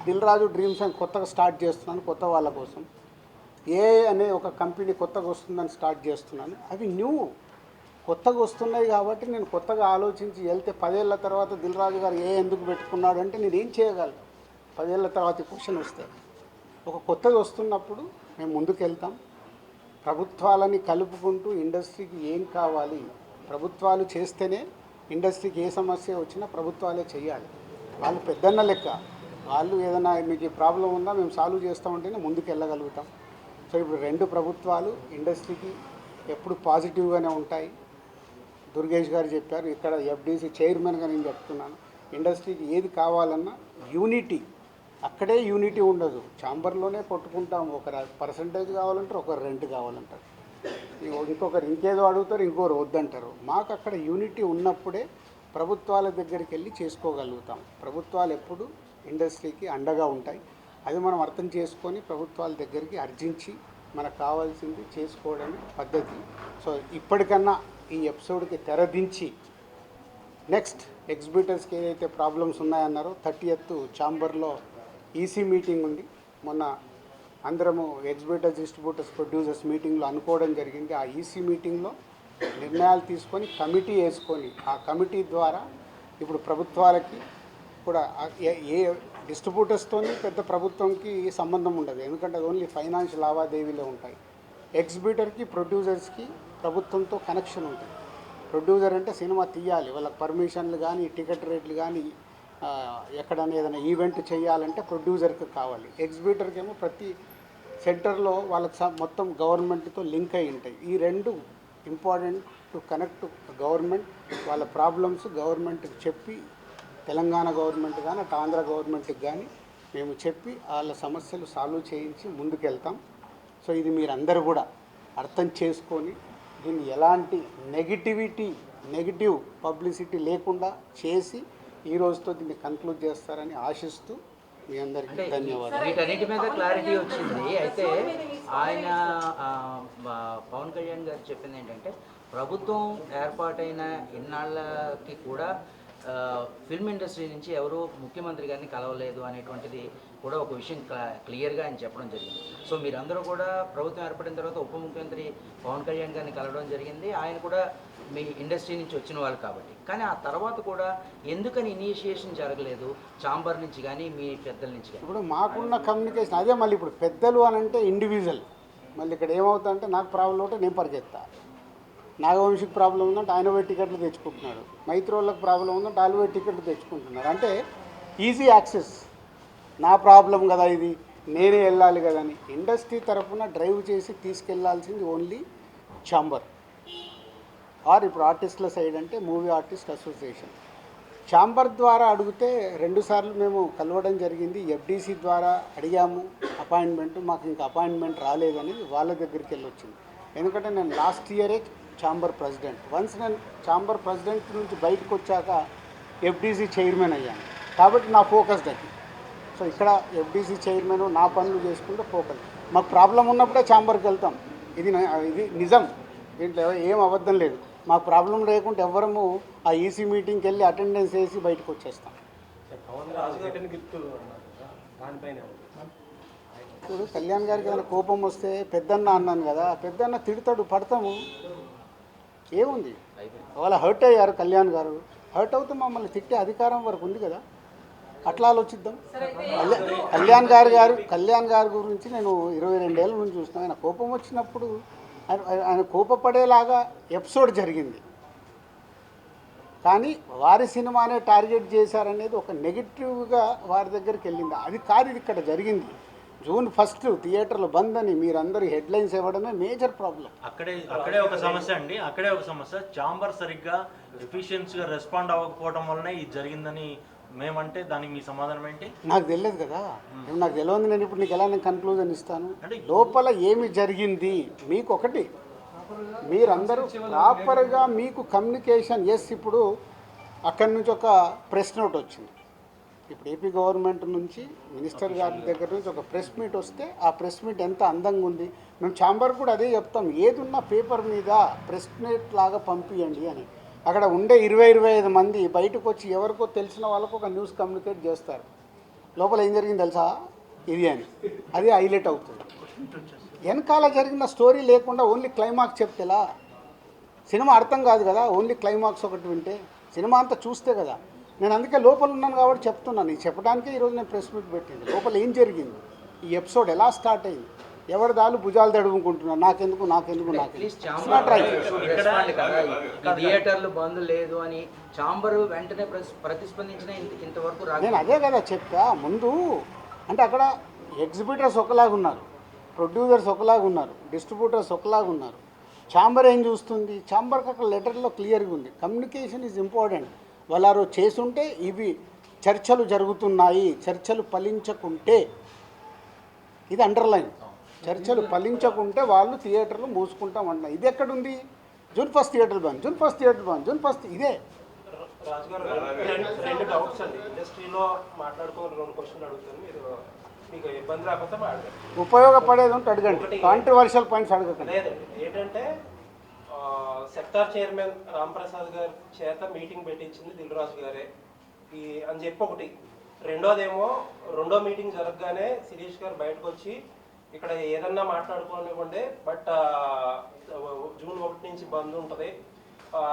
దిల్ రాజు డ్రీమ్స్ అని కొత్తగా స్టార్ట్ చేస్తున్నాను, కొత్త వాళ్ళ కోసం. అనే ఒక కంపెనీ కొత్తగా వస్తుందని స్టార్ట్ చేస్తున్నాను. అవి కొత్తగా వస్తున్నాయి కాబట్టి నేను కొత్తగా ఆలోచించి వెళ్తే 10 ఏళ్ళ తర్వాత దిల్ రాజు గారు ఎందుకు పెట్టుకున్నాడు అంటే నేను ఏం చేయగలను? 10 ఏళ్ళ తర్వాత క్వశ్చన్ వస్తే ఒక కొత్తగా వస్తున్నప్పుడు మేము ముందుకు వెళ్తాం. ప్రభుత్వాలని కలుపుకుంటూ ఇండస్ట్రీకి ఏం కావాలి, ప్రభుత్వాలు చేస్తేనే ఇండస్ట్రీకి ఏ సమస్య వచ్చినా ప్రభుత్వాలే చేయాలి. వాళ్ళు పెద్దన్న లెక్క, వాళ్ళు ఏదైనా మీకు ప్రాబ్లం ఉందా మేము సాల్వ్ చేస్తామంటేనే ముందుకు వెళ్ళగలుగుతాం. సో ఇప్పుడు 2 ప్రభుత్వాలు ఇండస్ట్రీకి ఎప్పుడు పాజిటివ్గానే ఉంటాయి. దుర్గేష్ గారు చెప్పారు, ఇక్కడ ఎఫ్డీసీ చైర్మన్గా నేను చెప్తున్నాను, ఇండస్ట్రీకి ఏది కావాలన్నా యూనిటీ, అక్కడే యూనిటీ ఉండదు. ఛాంబర్లోనే కొట్టుకుంటాం. ఒక పర్సంటేజ్ కావాలంటారు, ఒకరు రెంట్ కావాలంటారు, ఇంకొకరు ఇంకేదో అడుగుతారు, ఇంకొకరు వద్దంటారు. మాకు అక్కడ యూనిటీ ఉన్నప్పుడే ప్రభుత్వాల దగ్గరికి వెళ్ళి చేసుకోగలుగుతాం. ప్రభుత్వాలు ఎప్పుడు ఇండస్ట్రీకి అండగా ఉంటాయి. అది మనం అర్థం చేసుకొని ప్రభుత్వాల దగ్గరికి అర్జించి మనకు కావాల్సింది చేసుకోవడమే పద్ధతి. సో ఇప్పటికన్నా ఈ ఎపిసోడ్కి తెరదించి నెక్స్ట్ ఎగ్జిబిటర్స్కి ఏదైతే ప్రాబ్లమ్స్ ఉన్నాయన్నారో 30th ఛాంబర్లో ఈసీ మీటింగ్ ఉంది. మొన్న అందరము ఎగ్జిబిటర్స్, డిస్ట్రిబ్యూటర్స్, ప్రొడ్యూసర్స్ మీటింగ్లో అనుకోవడం జరిగింది. ఆ ఈసీ మీటింగ్లో నిర్ణయాలు తీసుకొని కమిటీ వేసుకొని ఆ కమిటీ ద్వారా ఇప్పుడు ప్రభుత్వాలకి కూడా ఏ డిస్ట్రిబ్యూటర్స్తో పెద్ద ప్రభుత్వంకి సంబంధం ఉండదు, ఎందుకంటే అది ఓన్లీ ఫైనాన్షియల్ లావాదేవీలే ఉంటాయి. ఎగ్జిబిటర్కి, ప్రొడ్యూసర్స్కి ప్రభుత్వంతో కనెక్షన్ ఉంటుంది. ప్రొడ్యూసర్ అంటే సినిమా తీయాలి, వాళ్ళకి పర్మిషన్లు కానీ టికెట్ రేట్లు కానీ ఎక్కడైనా ఏదైనా ఈవెంట్ చేయాలంటే ప్రొడ్యూసర్కి కావాలి. ఎగ్జిబిటర్కి ఏమో ప్రతి సెంటర్లో వాళ్ళకి మొత్తం గవర్నమెంట్తో లింక్ అయి ఉంటాయి. ఈ 2 ఇంపార్టెంట్ టు కనెక్ట్ గవర్నమెంట్. వాళ్ళ ప్రాబ్లమ్స్ గవర్నమెంట్కి చెప్పి, తెలంగాణ గవర్నమెంట్ కానీ అటు ఆంధ్ర గవర్నమెంట్కి కానీ మేము చెప్పి వాళ్ళ సమస్యలు సాల్వ్ చేయించి ముందుకెళ్తాం. సో ఇది మీరందరూ కూడా అర్థం చేసుకొని దీన్ని ఎలాంటి నెగిటివ్ పబ్లిసిటీ లేకుండా చేసి ఈ రోజుతో దీన్ని కన్క్లూడ్ చేస్తారని ఆశిస్తూ మీ అందరికీ ధన్యవాదాలు. వీటన్నిటి మీద క్లారిటీ వచ్చింది. అయితే ఆయన పవన్ కళ్యాణ్ గారు చెప్పింది ఏంటంటే ప్రభుత్వం ఏర్పాటైన ఇన్నాళ్ళకి కూడా ఫిల్మ్ ఇండస్ట్రీ నుంచి ఎవరు ముఖ్యమంత్రి గారిని కలవలేదు అనేటువంటిది కూడా ఒక విషయం క్లియర్గా ఆయన చెప్పడం జరిగింది. సో మీరందరూ కూడా ప్రభుత్వం ఏర్పడిన తర్వాత ఉప ముఖ్యమంత్రి పవన్ కళ్యాణ్ గారిని కలవడం జరిగింది. ఆయన కూడా మీ ఇండస్ట్రీ నుంచి వచ్చిన వాళ్ళు కాబట్టి. కానీ ఆ తర్వాత కూడా ఎందుకని ఇనిషియేషన్ జరగలేదు ఛాంబర్ నుంచి కానీ మీ పెద్దల నుంచి కానీ? ఇప్పుడు మాకున్న కమ్యూనికేషన్ అదే. మళ్ళీ ఇప్పుడు పెద్దలు అని అంటే ఇండివిజువల్. మళ్ళీ ఇక్కడ ఏమవుతుందంటే నాకు ప్రాబ్లం ఉంటే నేను పరిగెత్తా, నాగవంశికి ప్రాబ్లం ఉందంటే ఆయన పోయి టికెట్లు తెచ్చుకుంటున్నాడు, మైత్రోళ్ళకి ప్రాబ్లం ఉందంటే వాళ్ళు పోయి టికెట్లు తెచ్చుకుంటున్నారు. అంటే ఈజీ యాక్సెస్. నా ప్రాబ్లం కదా ఇది, నేనే వెళ్ళాలి కదా అని ఇండస్ట్రీ తరఫున డ్రైవ్ చేసి తీసుకెళ్లాల్సింది ఓన్లీ ఛాంబర్. ఇప్పుడు ఆర్టిస్టుల సైడ్ అంటే మూవీ ఆర్టిస్ట్ అసోసియేషన్. ఛాంబర్ ద్వారా అడిగితే 2 సార్లు మేము కలవడం జరిగింది. ఎఫ్డీసీ ద్వారా అడిగాము అపాయింట్మెంట్, మాకు ఇంకా అపాయింట్మెంట్ రాలేదని వాళ్ళ దగ్గరికి వెళ్ళి వచ్చింది. ఎందుకంటే నేను లాస్ట్ ఇయరే ఛాంబర్ ప్రెసిడెంట్. వన్స్ నేను ఛాంబర్ ప్రెసిడెంట్ నుంచి బయటకు వచ్చాక ఎఫ్డీసీ చైర్మన్ అయ్యాను కాబట్టి నా ఫోకస్ అది. సో ఇక్కడ ఎఫ్డీసీ చైర్మన్ నా పనులు చేసుకుంటే ఫోకస్. మాకు ప్రాబ్లం ఉన్నప్పుడే ఛాంబర్కి వెళ్తాం. ఇది నిజం, దీంట్లో ఏం అబద్ధం లేదు. మాకు ప్రాబ్లం లేకుంటే ఎవరము ఆ ఈసీ మీటింగ్కి వెళ్ళి అటెండెన్స్ వేసి బయటకు వచ్చేస్తాం. ఇప్పుడు కళ్యాణ్ గారికి ఏమైనా కోపం వస్తే పెద్దన్న అన్నాను కదా, పెద్దన్న తిడతాడు, పడతాము, ఏముంది. వాళ్ళ హర్ట్ అయ్యారు కళ్యాణ్ గారు, హర్ట్ అవుతూ మమ్మల్ని తిట్టే అధికారం వరకు ఉంది కదా, అట్లా ఆలోచిద్దాం. కళ్యాణ్ గారి గురించి నేను 22 ఏళ్ళ నుంచి చూసిన. ఆయన కోపం వచ్చినప్పుడు ఆయన కోపపడేలాగా ఎపిసోడ్ జరిగింది, కానీ వారి సినిమానే టార్గెట్ చేశారనేది ఒక నెగిటివ్గా వారి దగ్గరికి వెళ్ళింది. అది కాదు ఇది ఇక్కడ జరిగింది. June 1 థియేటర్లు బంద్ అని మీరందరూ హెడ్లైన్స్ ఇవ్వడమే మేజర్ ప్రాబ్లం. అక్కడే ఒక సమస్య అండి. అక్కడే ఒక సమస్య. ఛాంబర్ సరిగ్గా ఎఫిషియన్సీగా రెస్పాండ్ అవ్వకపోవడం వల్లనే ఇది జరిగిందని మేమంటే దానికి మీ సమాధానం ఏంటి? నాకు తెలియదు కదా, నాకు తెలియదు. నేను ఇప్పుడు నీకు ఎలా నేను కన్క్లూజన్ ఇస్తాను? లోపల ఏమి జరిగింది మీకు ఒకటి, మీరందరూ ప్రాపర్గా మీకు కమ్యూనికేషన్. ఇప్పుడు అక్కడి నుంచి ఒక ప్రెస్ నోట్ వచ్చింది. ఇప్పుడు ఏపీ గవర్నమెంట్ నుంచి మినిస్టర్ గారి దగ్గర నుంచి ఒక ప్రెస్ మీట్ వస్తే ఆ ప్రెస్ మీట్ ఎంత అందంగా ఉంది. మేము ఛాంబర్ కూడా అదే చెప్తాం, ఏదున్నా పేపర్ మీద ప్రెస్ మీట్ లాగా పంపించండి అని. అక్కడ ఉండే 20-25 మంది బయటకు వచ్చి ఎవరికో తెలిసిన వాళ్ళకు ఒక న్యూస్ కమ్యూనికేట్ చేస్తారు, లోపల ఏం జరిగింది తెలుసా ఇది అని, అది హైలైట్ అవుతుంది. వెనకాల జరిగిన స్టోరీ లేకుండా ఓన్లీ క్లైమాక్స్ చెప్తేలా సినిమా అర్థం కాదు కదా. ఓన్లీ క్లైమాక్స్ ఒకటి వింటే సినిమా అంతా చూస్తే కదా. నేను అందుకే లోపల ఉన్నాను కాబట్టి చెప్తున్నాను. ఇది చెప్పడానికే ఈరోజు నేను ప్రెస్ మీట్ పెట్టింది. లోపల ఏం జరిగింది, ఈ ఎపిసోడ్ ఎలా స్టార్ట్ అయింది, ఎవరి దాళ్ళు భుజాలు తడుముకుంటున్నారు, నాకెందుకు థియేటర్లు బంద్ లేదు అని చాంబర్ వెంటనే ప్రతిస్పందించిన ఇంతవరకు నేను అదే కదా చెప్తా ముందు. అంటే అక్కడ ఎగ్జిబిటర్స్ ఒకలాగా ఉన్నారు, ప్రొడ్యూసర్స్ ఒకలాగా ఉన్నారు, డిస్ట్రిబ్యూటర్స్ ఒకలాగా ఉన్నారు. ఛాంబర్ ఏం చూస్తుంది, ఛాంబర్కి అక్కడ లెటర్లో క్లియర్గా ఉంది, కమ్యూనికేషన్ ఈజ్ ఇంపార్టెంట్. వాళ్ళు చేసుంటే ఇవి చర్చలు జరుగుతున్నాయి, చర్చలు ఫలించకుంటే ఇది అండర్లైన్, చర్చలు ఫలించకుంటే వాళ్ళు థియేటర్లు మూసుకుంటామన్నా. ఇది ఎక్కడుంది, జూన్ 1 థియేటర్ బంద్, జూన్ 1 థియేటర్ బంద్, జూన్ 1 ఇదే. రాజుగారు రెండు డౌట్స్ అండి. ఇండస్ట్రీలో మాట్లాడుకోవాలి, 2 క్వశ్చన్లు అడుగుతాను, మీరు మీకు ఇబ్బంది రాకపోతే మాట్లాడండి. ఉపయోగపడేది ఉంటే అడగండి, కాంట్రవర్షియల్ పాయింట్స్ అడగకండి. లేదండి, ఏంటంటే సెక్టార్ చైర్మన్ రాంప్రసాద్ గారి చేత మీటింగ్ పెట్టించింది దిల్ రాజు గారే ఈ అని చెప్పి ఒకటి. రెండోదేమో రెండో మీటింగ్ జరగగానే శిరీష్ గారు బయటకు వచ్చి ఇక్కడ ఏదన్నా మాట్లాడుకోనివ్వండి, బట్ జూన్ 1 నుంచి బంద్ ఉంటుంది,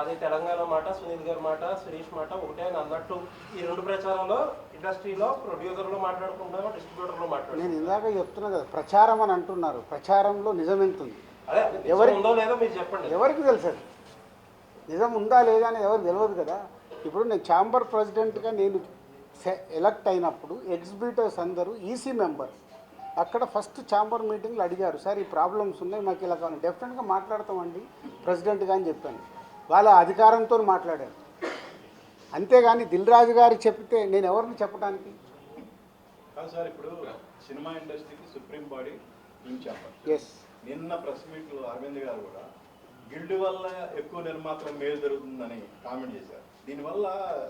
అది తెలంగాణ మాట, సునీల్ గారి మాట, సురేష్ మాట ఒకటే అని అన్నట్టు. ఈ 2 ప్రచారంలో ఇండస్ట్రీలో ప్రొడ్యూసర్లు మాట్లాడుకుంటామో డిస్ట్రిబ్యూటర్లు మాట్లాడుకుంటాం. నేను ఇందాక చెప్తున్నా కదా, ప్రచారం అని అంటున్నారు, ప్రచారంలో నిజం ఎంత ఉంది, అదే ఉందో లేదో మీరు చెప్పండి. ఎవరికి తెలుసు, నిజం ఉందా లేదా అని ఎవరికి తెలియదు కదా. ఇప్పుడు నేను ఛాంబర్ ప్రెసిడెంట్గా నేను ఎలక్ట్ అయినప్పుడు ఎగ్జిబిటర్స్ అందరూ ఈసీ మెంబర్స్ అక్కడ ఫస్ట్ ఛాంబర్ మీటింగ్లో అడిగారు, సార్ ఈ ప్రాబ్లమ్స్ ఉన్నాయి మాకు ఇలా కావాలి, డెఫినెట్గా మాట్లాడతామండి ప్రెసిడెంట్గా అని చెప్పాను. వాళ్ళ అధికారంతో మాట్లాడారు, అంతేగాని దిల్ రాజు గారు చెప్తే నేను ఎవరిని చెప్పడానికి. కాదు సార్, ఇప్పుడు సినిమా ఇండస్ట్రీకి సుప్రీం బాడీ ఛాంబర్. ఎస్, నిన్న ప్రెస్ మీట్లో అరవింద్ గారు కూడా గిల్డ్ వల్ల ఎక్కువ నిర్మాతలకు మేలు జరుగుతుందని కామెంట్ చేశారు. దీనివల్ల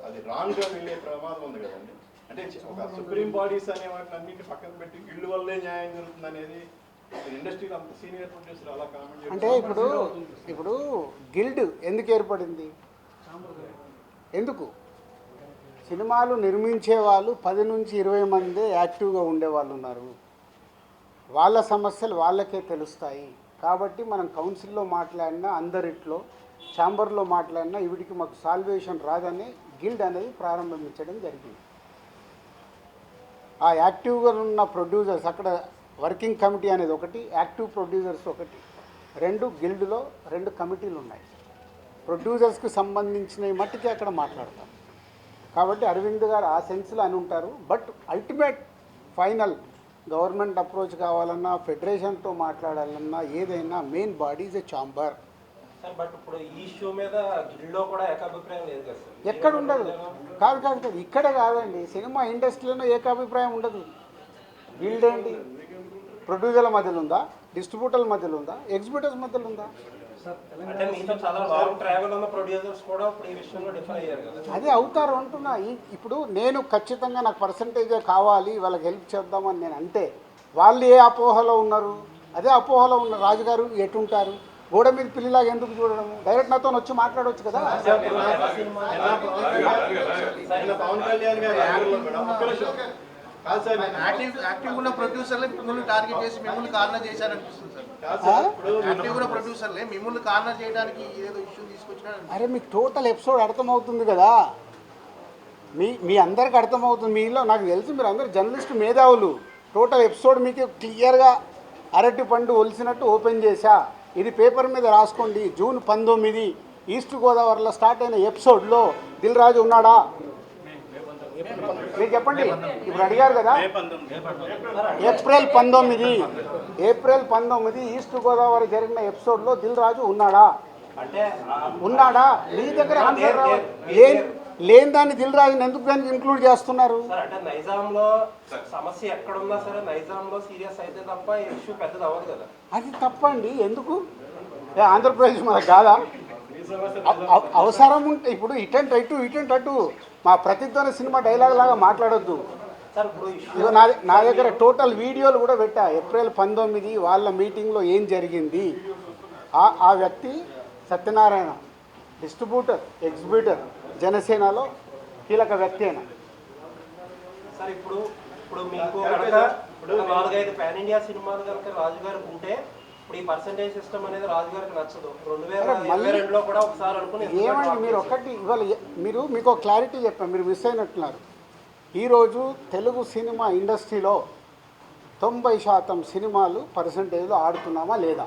అది రాంగ్గా వెళ్ళే ప్రమాదం ఉంది కదండి. అంటే ఒక సుప్రీం బాడీస్ అనే వాటిని అన్నింటినీ పక్కన పెట్టి గిల్డ్ వల్లే న్యాయం జరుగుతుంది అనేది ఇండస్ట్రీలో అంత సీనియర్ ప్రొడ్యూసర్ అలా కామెంట్ అంటే ఇప్పుడు గిల్డ్ ఎందుకు ఏర్పడింది, ఎందుకు సినిమాలు నిర్మించే వాళ్ళు 10 నుంచి 20 మందే యాక్టివ్గా ఉండేవాళ్ళు ఉన్నారు, వాళ్ళ సమస్యలు వాళ్ళకే తెలుస్తాయి. కాబట్టి మనం కౌన్సిల్లో మాట్లాడినా అందరిట్లో ఛాంబర్లో మాట్లాడినా వీటికి మాకు సాల్వేషన్ రాదని గిల్డ్ అనేది ప్రారంభించడం జరిగింది. ఆ యాక్టివ్గా ఉన్న ప్రొడ్యూసర్స్ అక్కడ వర్కింగ్ కమిటీ అనేది ఒకటి, యాక్టివ్ ప్రొడ్యూసర్స్ ఒకటి, 2 గిల్డ్లో 2 కమిటీలు ఉన్నాయి. ప్రొడ్యూసర్స్కి సంబంధించినవి మట్టికి అక్కడ మాట్లాడతాం. కాబట్టి అరవింద్ గారు ఆ సెన్స్లో అని ఉంటారు. But ultimate final government approach కావాలన్నా, ఫెడరేషన్తో మాట్లాడాలన్నా, ఏదైనా main body is a chamber. Sir but ఇప్పుడు ఈ ఇష్యూ మీద గిల్డ్లో కూడా ఏకాభిప్రాయం లేదు కదా సార్. ఎక్కడ ఉండదు, కాదు ఇక్కడే కాదండి, సినిమా ఇండస్ట్రీలోనే ఏకాభిప్రాయం ఉండదు. గిల్డ్ ఏంటి, ప్రొడ్యూసర్ల మధ్యలో ఉందా, డిస్ట్రిబ్యూటర్ల మధ్యలో ఉందా, ఎగ్జిబిటర్స్ మధ్యలో ఉందా? అంటే మీతో చాలా లాంగ్ ట్రావెల్ ఉన్న ప్రొడ్యూసర్స్ కూడా ఇప్పుడు ఈ విషయంలో డిఫర్ అయ్యారు కదా. అదే అవుతారు అంటున్నా. ఇప్పుడు నేను ఖచ్చితంగా నాకు పర్సంటేజే కావాలి, వాళ్ళకి హెల్ప్ చేద్దామని నేను అంటే వాళ్ళు ఏ అపోహలో ఉన్నారు, అదే అపోహలో ఉన్న రాజుగారు ఎటుంటారు, గోడ మీద పిల్లిలాగా ఎందుకు చూడడం, డైరెక్ట్ నాతో వచ్చి మాట్లాడవచ్చు కదా. పవన్ కళ్యాణ్ గారు యాక్టివ్ ఉన్న ప్రొడ్యూసర్లే మిమ్మల్ని టార్గెట్ చేసి మిమ్మల్ని కార్నర్ చేశారనిపిస్తుంది సార్. యాక్టివ్ ఉన్న ప్రొడ్యూసర్లే మిమ్మల్ని కార్నర్ చేయడానికి ఏదో ఇష్యూ తీసుకొచ్చినా. అరే మీకు టోటల్ ఎపిసోడ్ అర్థమవుతుంది కదా, మీ అందరికి అర్థమవుతుంది. మీలో నాకు తెలుసు మీరు అందరు జర్నలిస్ట్ మేధావులు. టోటల్ ఎపిసోడ్ మీకు క్లియర్గా అరటి పండు ఒలిసినట్టు ఓపెన్ చేశా. ఇది పేపర్ మీద రాసుకోండి. జూన్ 19 ఈస్ట్ గోదావరిలో స్టార్ట్ అయిన ఎపిసోడ్లో దిల్ రాజు ఉన్నాడా? మీరు చెప్పండి. ఇప్పుడు అడిగారు కదా, ఏప్రిల్ 19 ఈస్ట్ గోదావరి జరిగిన ఎపిసోడ్లో దిల్ రాజు ఉన్నాడా? ఉన్నాడా? మీ దగ్గర ఆన్సర్ రావాలి. లేని దాన్ని దిల్ రాజుని ఎందుకు దానికి ఇంక్లూడ్ చేస్తున్నారు? అంటే నైజాంలో సమస్య ఎక్కడున్నా సరే నైజాంలో సీరియస్ అయితే తప్ప ఇష్యూ పెద్దది అవ్వదు కదా. అది తప్పండి. ఎందుకు? ఆంధ్రప్రదేశ్ మనకు కాదా? అవసరం ఉంటే ఇప్పుడు ఇటెంట్ అటు మా ప్రతిధ్వని సినిమా డైలాగ్ లాగా మాట్లాడొద్దు. సార్ ఇప్పుడు ఇగో నా దగ్గర టోటల్ వీడియోలు కూడా పెట్టా. ఏప్రిల్ 19 వాళ్ళ మీటింగ్లో ఏం జరిగింది. ఆ వ్యక్తి సత్యనారాయణ డిస్ట్రిబ్యూటర్ ఎగ్జిబ్యూటర్ జనసేనలో కీలక వ్యక్తి అయినా. సార్ ఇప్పుడు మీకు కనుక 4-5 పాన్ ఇండియా సినిమాలు కనుక రాజు గారికి ఉంటే ఇప్పుడు ఈ పర్సంటేజ్ సిస్టమ్ అనేది రాజు గారికి నచ్చదు. 2022లో కూడా ఒకసారి అనుకుని ఏమండి మీరు ఒకటి ఇవాళ మీకు ఒక క్లారిటీ చెప్పాను, మీరు మిస్ అయినట్టున్నారు. ఈరోజు తెలుగు సినిమా ఇండస్ట్రీలో 90% సినిమాలు పర్సంటేజ్లో ఆడుతున్నామా లేదా?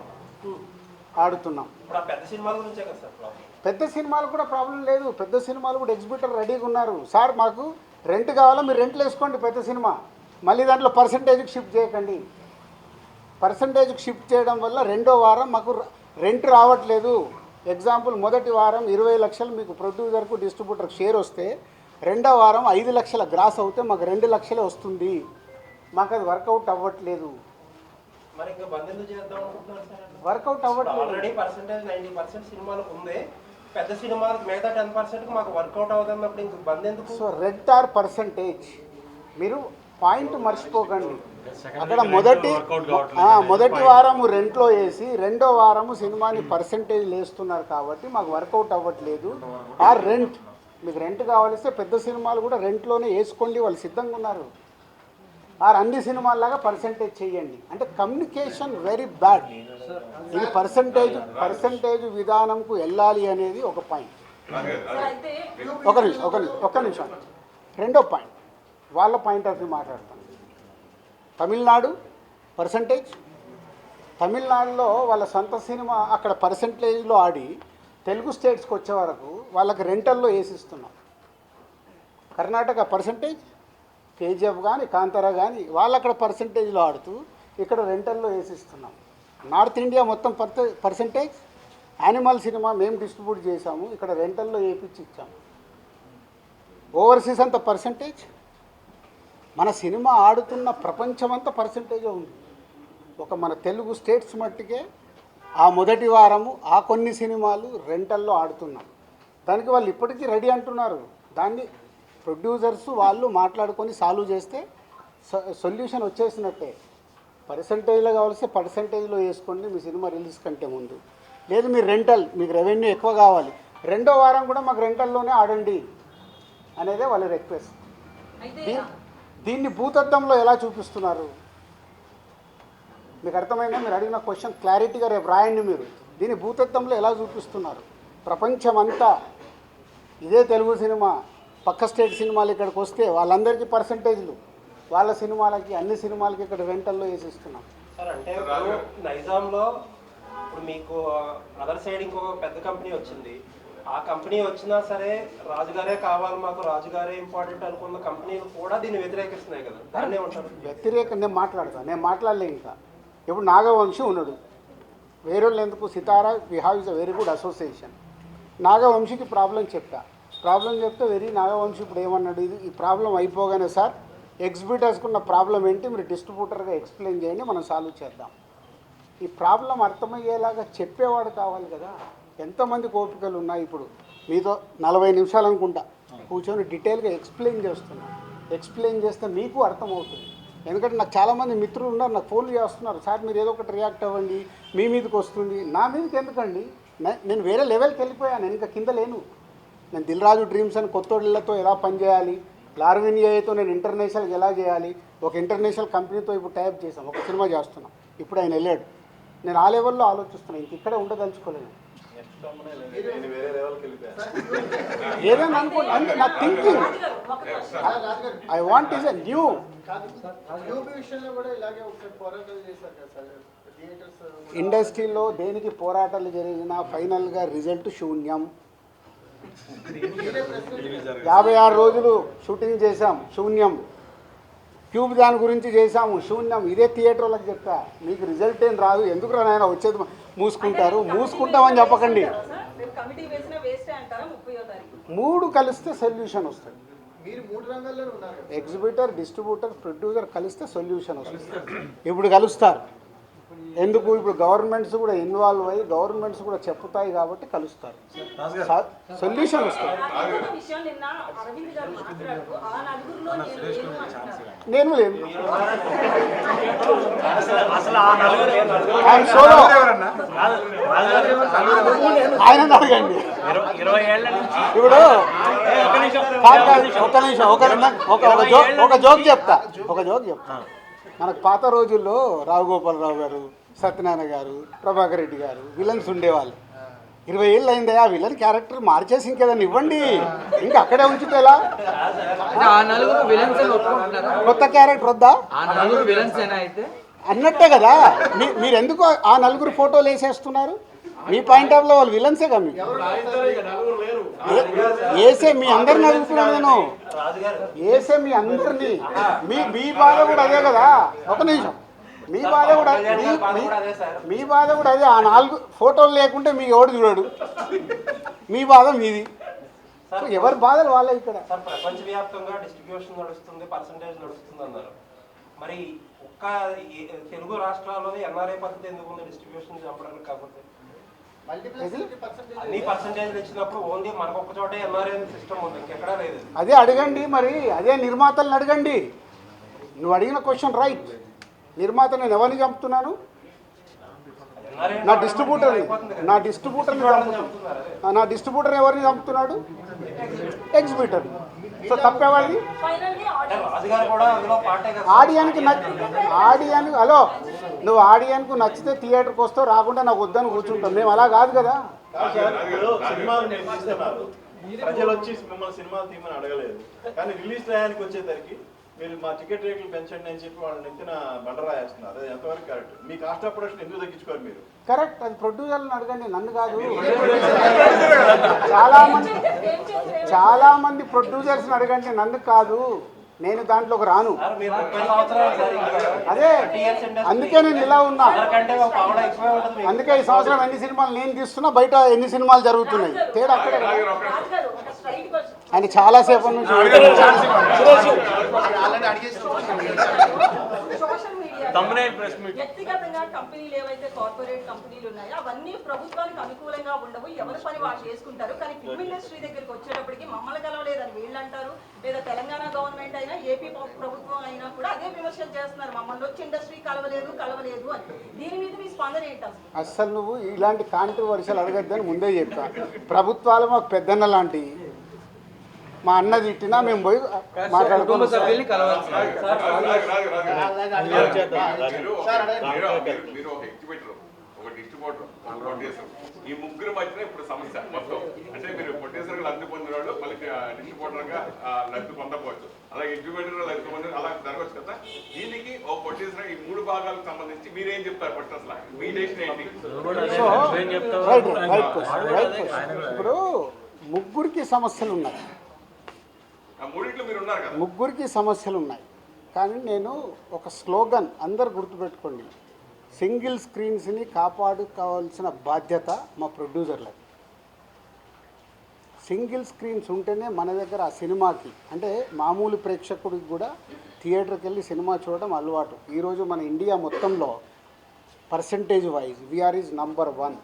ఆడుతున్నాం. ఇప్పుడు ఆ పెద్ద సినిమాల నుంచే కదా సార్ ప్రాబ్లం. పెద్ద సినిమాలు కూడా ప్రాబ్లం లేదు. పెద్ద సినిమాలు కూడా ఎగ్జిబ్యూటర్ రెడీగా ఉన్నారు. సార్ మాకు రెంట్ కావాలా, మీరు రెంట్లు వేసుకోండి పెద్ద సినిమా, మళ్ళీ దాంట్లో పర్సంటేజ్కి షిఫ్ట్ చేయకండి. పర్సంటేజ్కి షిఫ్ట్ చేయడం వల్ల రెండో వారం మాకు రెంట్ రావట్లేదు. ఎగ్జాంపుల్ మొదటి వారం 20 లక్షలు మీకు ప్రొడ్యూసర్కు డిస్ట్రిబ్యూటర్కి షేర్ వస్తే రెండో వారం 5 లక్షల గ్రాస్ అవుతే మాకు 2 లక్షలే వస్తుంది. మాకు అది వర్కౌట్ అవ్వట్లేదు. మరి ఇంకా బంద్ ఎందుకు చేద్దాం అనుకుంటున్నారు సార్? వర్కౌట్ అవ్వట్లేదు. ఆల్రెడీ పర్సంటేజ్ 90% సినిమాలకు ఉంది. పెద్ద సినిమాలకు మిగతా 10% మాకు వర్కౌట్ అవుతున్నప్పుడు ఇంక బంద్ ఎందుకు? సో రెంట్ ఆర్ పర్సంటేజ్ మీరు పాయింట్ మర్చిపోకండి. అక్కడ మొదటి వారము రెంట్లో వేసి రెండో వారము సినిమాని పర్సంటేజ్ వేస్తున్నారు కాబట్టి మాకు వర్కౌట్ అవ్వట్లేదు. ఆ రెంట్ మీకు రెంట్ కావాలిస్తే పెద్ద సినిమాలు కూడా రెంట్లోనే వేసుకోండి, వాళ్ళు సిద్ధంగా ఉన్నారు. ఆర్ అన్ని సినిమాల్లాగా పర్సంటేజ్ చేయండి అంటే కమ్యూనికేషన్ వెరీ బ్యాడ్. ఇది పర్సంటేజ్ విధానంకు వెళ్ళాలి అనేది ఒక పాయింట్. ఒక్క నిమిషం రెండో పాయింట్ వాళ్ళ పాయింట్ ఆఫ్ వ్యూ మాట్లాడతాను. తమిళనాడు పర్సంటేజ్, తమిళనాడులో వాళ్ళ సొంత సినిమా అక్కడ పర్సంటేజ్లో ఆడి తెలుగు స్టేట్స్కి వచ్చే వరకు వాళ్ళకి రెంటల్లో వేసిస్తున్నాం. కర్ణాటక పర్సంటేజ్, కేజీఎఫ్ కానీ కాంతారా కానీ వాళ్ళు అక్కడ పర్సంటేజ్లో ఆడుతూ ఇక్కడ రెంటల్లో వేసిస్తున్నాం. నార్త్ ఇండియా మొత్తం పర్సంటేజ్. యానిమల్ సినిమా మేము డిస్ట్రిబ్యూట్ చేసాము, ఇక్కడ రెంటల్లో వేయించి ఇచ్చాము. ఓవర్సీస్ అంతా పర్సంటేజ్. మన సినిమా ఆడుతున్న ప్రపంచమంతా పర్సంటేజే ఉంది. ఒక మన తెలుగు స్టేట్స్ మట్టుకే ఆ మొదటి వారము ఆ కొన్ని సినిమాలు రెంటల్లో ఆడుతున్నాం. దానికి వాళ్ళు ఇప్పటికీ రెడీ అంటున్నారు. దాన్ని ప్రొడ్యూసర్స్ వాళ్ళు మాట్లాడుకొని సాల్వ్ చేస్తే సొల్యూషన్ వచ్చేసినట్టే. పర్సంటేజ్లో కావాల్సి పర్సంటేజ్లో వేసుకోండి మీ సినిమా రిలీజ్ కంటే ముందు. లేదు మీరు రెంటల్, మీకు రెవెన్యూ ఎక్కువ కావాలి, రెండో వారం కూడా మాకు రెంటల్లోనే ఆడండి అనేదే వాళ్ళ రిక్వెస్ట్. దీన్ని భూతద్దంలో ఎలా చూపిస్తున్నారు మీకు అర్థమైందా? మీరు అడిగిన క్వశ్చన్ క్లారిటీగా రేపు రాయండి. మీరు దీన్ని భూతద్దంలో ఎలా చూపిస్తున్నారు? ప్రపంచమంతా ఇదే తెలుగు సినిమా, పక్క స్టేట్ సినిమాలు ఇక్కడికి వస్తే వాళ్ళందరికీ పర్సంటేజ్లు, వాళ్ళ సినిమాలకి అన్ని సినిమాలకి ఇక్కడ రెంటల్లో వేసిస్తున్నాం. సార్ అంటే నైజాంలో ఇప్పుడు మీకు అదర్ సైడ్ ఇంకో పెద్ద కంపెనీ వచ్చింది. ఆ కంపెనీ వచ్చినా సరే రాజుగారే కావాలి మాకు, రాజుగారే ఇంపార్టెంట్ అనుకున్న కంపెనీలు కూడా దీన్ని వ్యతిరేకిస్తున్నాయి కదా, దాన్నే ఉంటారు. వ్యతిరేకం నేను మాట్లాడలే. ఇంకా ఇప్పుడు నాగవంశీ ఉన్నాడు, వేరే వాళ్ళు ఎందుకు? Sithara we have is a very good association. నాగవంశీకి ప్రాబ్లం చెప్తే నాగవంశీ ఇప్పుడు ఏమన్నాడు, ఈ ప్రాబ్లం అయిపోగానే సార్ ఎగ్జిబ్యూటర్స్కున్న ప్రాబ్లం ఏంటి మీరు డిస్ట్రిబ్యూటర్గా ఎక్స్ప్లెయిన్ చేయండి, మనం సాల్వ్ చేద్దాం. ఈ ప్రాబ్లం అర్థమయ్యేలాగా చెప్పేవాడు కావాలి కదా. ఎంతమంది కోపికలు ఉన్నాయి? ఇప్పుడు మీతో 40 నిమిషాలు అనుకుంటా కూర్చొని డీటెయిల్గా ఎక్స్ప్లెయిన్ చేస్తే మీకు అర్థమవుతుంది. ఎందుకంటే నాకు చాలామంది మిత్రులు ఉన్నారు, నాకు ఫోన్లు చేస్తున్నారు, సార్ మీరు ఏదో ఒకటి రియాక్ట్ అవ్వండి, మీ మీదకి వస్తుంది. నా మీదకి ఎందుకండి? నేను వేరే లెవెల్కి వెళ్ళిపోయాను, నేను ఇంకా కింద లేను. నేను దిల్ రాజు డ్రీమ్స్ అని కొత్తోళ్ళతో ఎలా పనిచేయాలి, లార్విన్ ఏఐతో నేను ఇంటర్నేషనల్కి ఎలా చేయాలి, ఒక ఇంటర్నేషనల్ కంపెనీతో ఇప్పుడు టైప్ చేసాం, ఒక సినిమా చేస్తున్నాం. ఇప్పుడు ఆయన వెళ్ళాడు, నేను ఆ లెవెల్లో ఆలోచిస్తున్నాను, ఇంక ఇక్కడే ఉండదలుచుకోలేను. ఏదైనా అనుకోండి, నా thinking I want is a new. ఇండస్ట్రీలో దేనికి పోరాటాలు జరిగినా ఫైనల్గా రిజల్ట్ శూన్యం. 56 రోజులు షూటింగ్ చేశాం, శూన్యం. ట్యూబ్ దాని గురించి చేశాము, శూన్యం. ఇదే థియేటర్ వాళ్ళకి చెప్పా, మీకు రిజల్ట్ ఏం రాదు, ఎందుకు రాయన వచ్చేది మూసుకుంటామని చెప్పకండి. 3 కలిస్తే సొల్యూషన్ వస్తుంది. ఎగ్జిబ్యూటర్, డిస్ట్రిబ్యూటర్, ప్రొడ్యూసర్ కలిస్తే సొల్యూషన్ వస్తుంది. ఇప్పుడు కలుస్తారు. ఎందుకు ఇప్పుడు గవర్నమెంట్స్ కూడా ఇన్వాల్వ్ అయ్యి గవర్నమెంట్స్ కూడా చెప్తాయి కాబట్టి కలుస్తారు, సొల్యూషన్ వస్తుంది. నేను లేను, అసలు ఆ నలుగురు ఆయన సోలో, ఆయన అడగండి. 20 ఏళ్ల నుంచి ఇప్పుడు ఒక జోక్ చెప్తా. మనకు పాత రోజుల్లో రావుగోపాలరావు గారు, సత్యనారాయణ గారు, ప్రభాకర్ రెడ్డి గారు విలన్స్ ఉండేవాళ్ళు. 20 ఏళ్ళు అయిందా ఆ విలన్ క్యారెక్టర్ మార్చేసి ఇంకేదన్నా ఇవ్వండి, ఇంకా అక్కడే ఉంచితే ఎలా? ఆ నలుగురు విలన్స్ అని ఒప్పుకుంటున్నారా? కొత్త క్యారెక్టర్ వద్దా ఆ నలుగురు విలన్స్ అయితే అన్నట్టే కదా. మీరు ఎందుకు ఆ నలుగురు ఫోటోలు వేసేస్తున్నారు? మీ పాయింట్ ఆఫ్ లో వాళ్ళు విలన్సే కదా. మీకు వేసే మీ అందరిని అడుగుతున్నాను నేను, వేసే మీ అందరినీ. మీ బాధ కూడా అదే కదా. ఒక నిమిషం, మీ బాధ కూడా అదే. ఆ 4 ఫోటోలు లేకుంటే మీకు ఎవడు చూడడు, మీ బాధ మీది. ఎవరి బాధలు వాళ్ళే ఇక్కడ. సార్ ప్రపంచవ్యాప్తంగా డిస్ట్రిబ్యూషన్ నడుస్తుంది, పర్సంటేజ్ నడుస్తుంది అన్నారు. మరి ఒక్క తెలుగు రాష్ట్రాల్లోనే ఎన్ఆర్ఐ పద్ధతి ఎందుకు ఉంది డిస్ట్రిబ్యూషన్ చంపడానికి? కాకపోతే అన్ని పర్సంటేజ్లు ఇచ్చినప్పుడు ఓన్లీ మనకు ఒక్క చోటే ఎన్ఆర్ఐ సిస్టమ్ ఉంది, ఇంకెక్కడా లేదు. అదే అడగండి మరి, అదే నిర్మాతలను అడగండి. నువ్వు అడిగిన క్వశ్చన్ రైట్. నిర్మాత నేను ఎవరిని చంపుతున్నాను? నా డిస్ట్రిబ్యూటర్ని ఎవరిని చంపుతున్నాడు? ఎగ్జిబిటర్. సో తప్పెవరిది? ఆడియన్కి హలో, నువ్వు ఆడియన్కు నచ్చితే థియేటర్కి వస్తావు, రాకుండా నాకు వద్దని కూర్చుంటాం. మేము అలా కాదు కదా. సినిమాలు నిర్మిస్తున్నారు, ప్రజలు వచ్చి మిమ్మల్ని సినిమాలు తీయమని అడగలేదు, కానీ రిలీజ్ టయానికి వచ్చేసరికి మీరు మా టికెట్ రేట్లు పెంచండి అని చెప్పి వాళ్ళని ఎత్తిన బండరాయేస్తున్నారు. అది ఎంతవరకు correct? Me cost of production ఎందుకు తగ్గించుకోరు మీరు? కరెక్ట్, అది ప్రొడ్యూసర్లను అడగండి, నన్ను కాదు. చాలా మంది ప్రొడ్యూసర్స్ని అడగండి, నన్ను కాదు. నేను దాంట్లోకి రాను. అదే అందుకే నేను ఇలా ఉన్నా. అందుకే ఈ సంవత్సరం ఎన్ని సినిమాలు నేను తీస్తున్నా, బయట ఎన్ని సినిమాలు జరుగుతున్నాయి, తేడా అక్కడే. ఆయన చాలాసేపు నుంచి వ్యక్తిగతంగా కంపెనీలు ఏవైతే కార్పొరేట్ కంపెనీలు ఉన్నాయో అవన్నీ ప్రభుత్వానికి అనుకూలంగా ఉండవు, ఎవరి పని వాళ్ళు చేసుకుంటారు. కానీ ఫిల్మ్ ఇండస్ట్రీ దగ్గరికి వచ్చేటప్పటికి మమ్మల్ని కలవలేదని వీళ్ళు అంటారు, లేదా తెలంగాణ గవర్నమెంట్ అయినా ఏపీ ప్రభుత్వం అయినా కూడా అదే విమర్శలు చేస్తున్నారు, మమ్మల్ని వచ్చి ఇండస్ట్రీ కలవలేదు అని. దీని మీద మీ స్పందన ఏంటి? అసలు నువ్వు ఇలాంటి కాంట్రవర్షియల్ అడగద్దని ముందే చెప్పా. ప్రభుత్వాలు మాకు పెద్దన్న లాంటి, మా అన్న తిట్టినా మేము పోయి మాట్లాడుకుంటాం. ఈ ముగ్గురు మధ్యన ఇప్పుడు సమస్య మొత్తం అంటే మీరు ప్రొడ్యూసర్ లబ్ధి పొందినవాడు మళ్ళీ డిస్ట్రిబ్యూటర్ గా లబ్ధి పొందకపోవచ్చు, అలాగే ఎగ్జిబ్యూటర్ లబ్ధి పొందిన అలా జరగవచ్చు కదా. దీనికి ఒక ప్రొడ్యూసర్ ఈ 3 భాగాలకు సంబంధించి మీరేం చెప్తారు? ఫస్ట్ అసలు మీ డెసిషన్ ఏంటి? ఇప్పుడు ముగ్గురికి సమస్యలు ఉన్నాయి, ముగ్గురికి సమస్యలు ఉన్నాయి. కానీ నేను ఒక స్లోగన్ అందరు గుర్తుపెట్టుకోండి, సింగిల్ స్క్రీన్స్ని కాపాడుకోవాల్సిన బాధ్యత మా ప్రొడ్యూసర్లది. సింగిల్ స్క్రీన్స్ ఉంటేనే మన దగ్గర ఆ సినిమాకి అంటే మామూలు ప్రేక్షకుడికి కూడా థియేటర్కి వెళ్ళి సినిమా చూడడం అలవాటు. ఈరోజు మన ఇండియా మొత్తంలో percentage wise we are is number 1.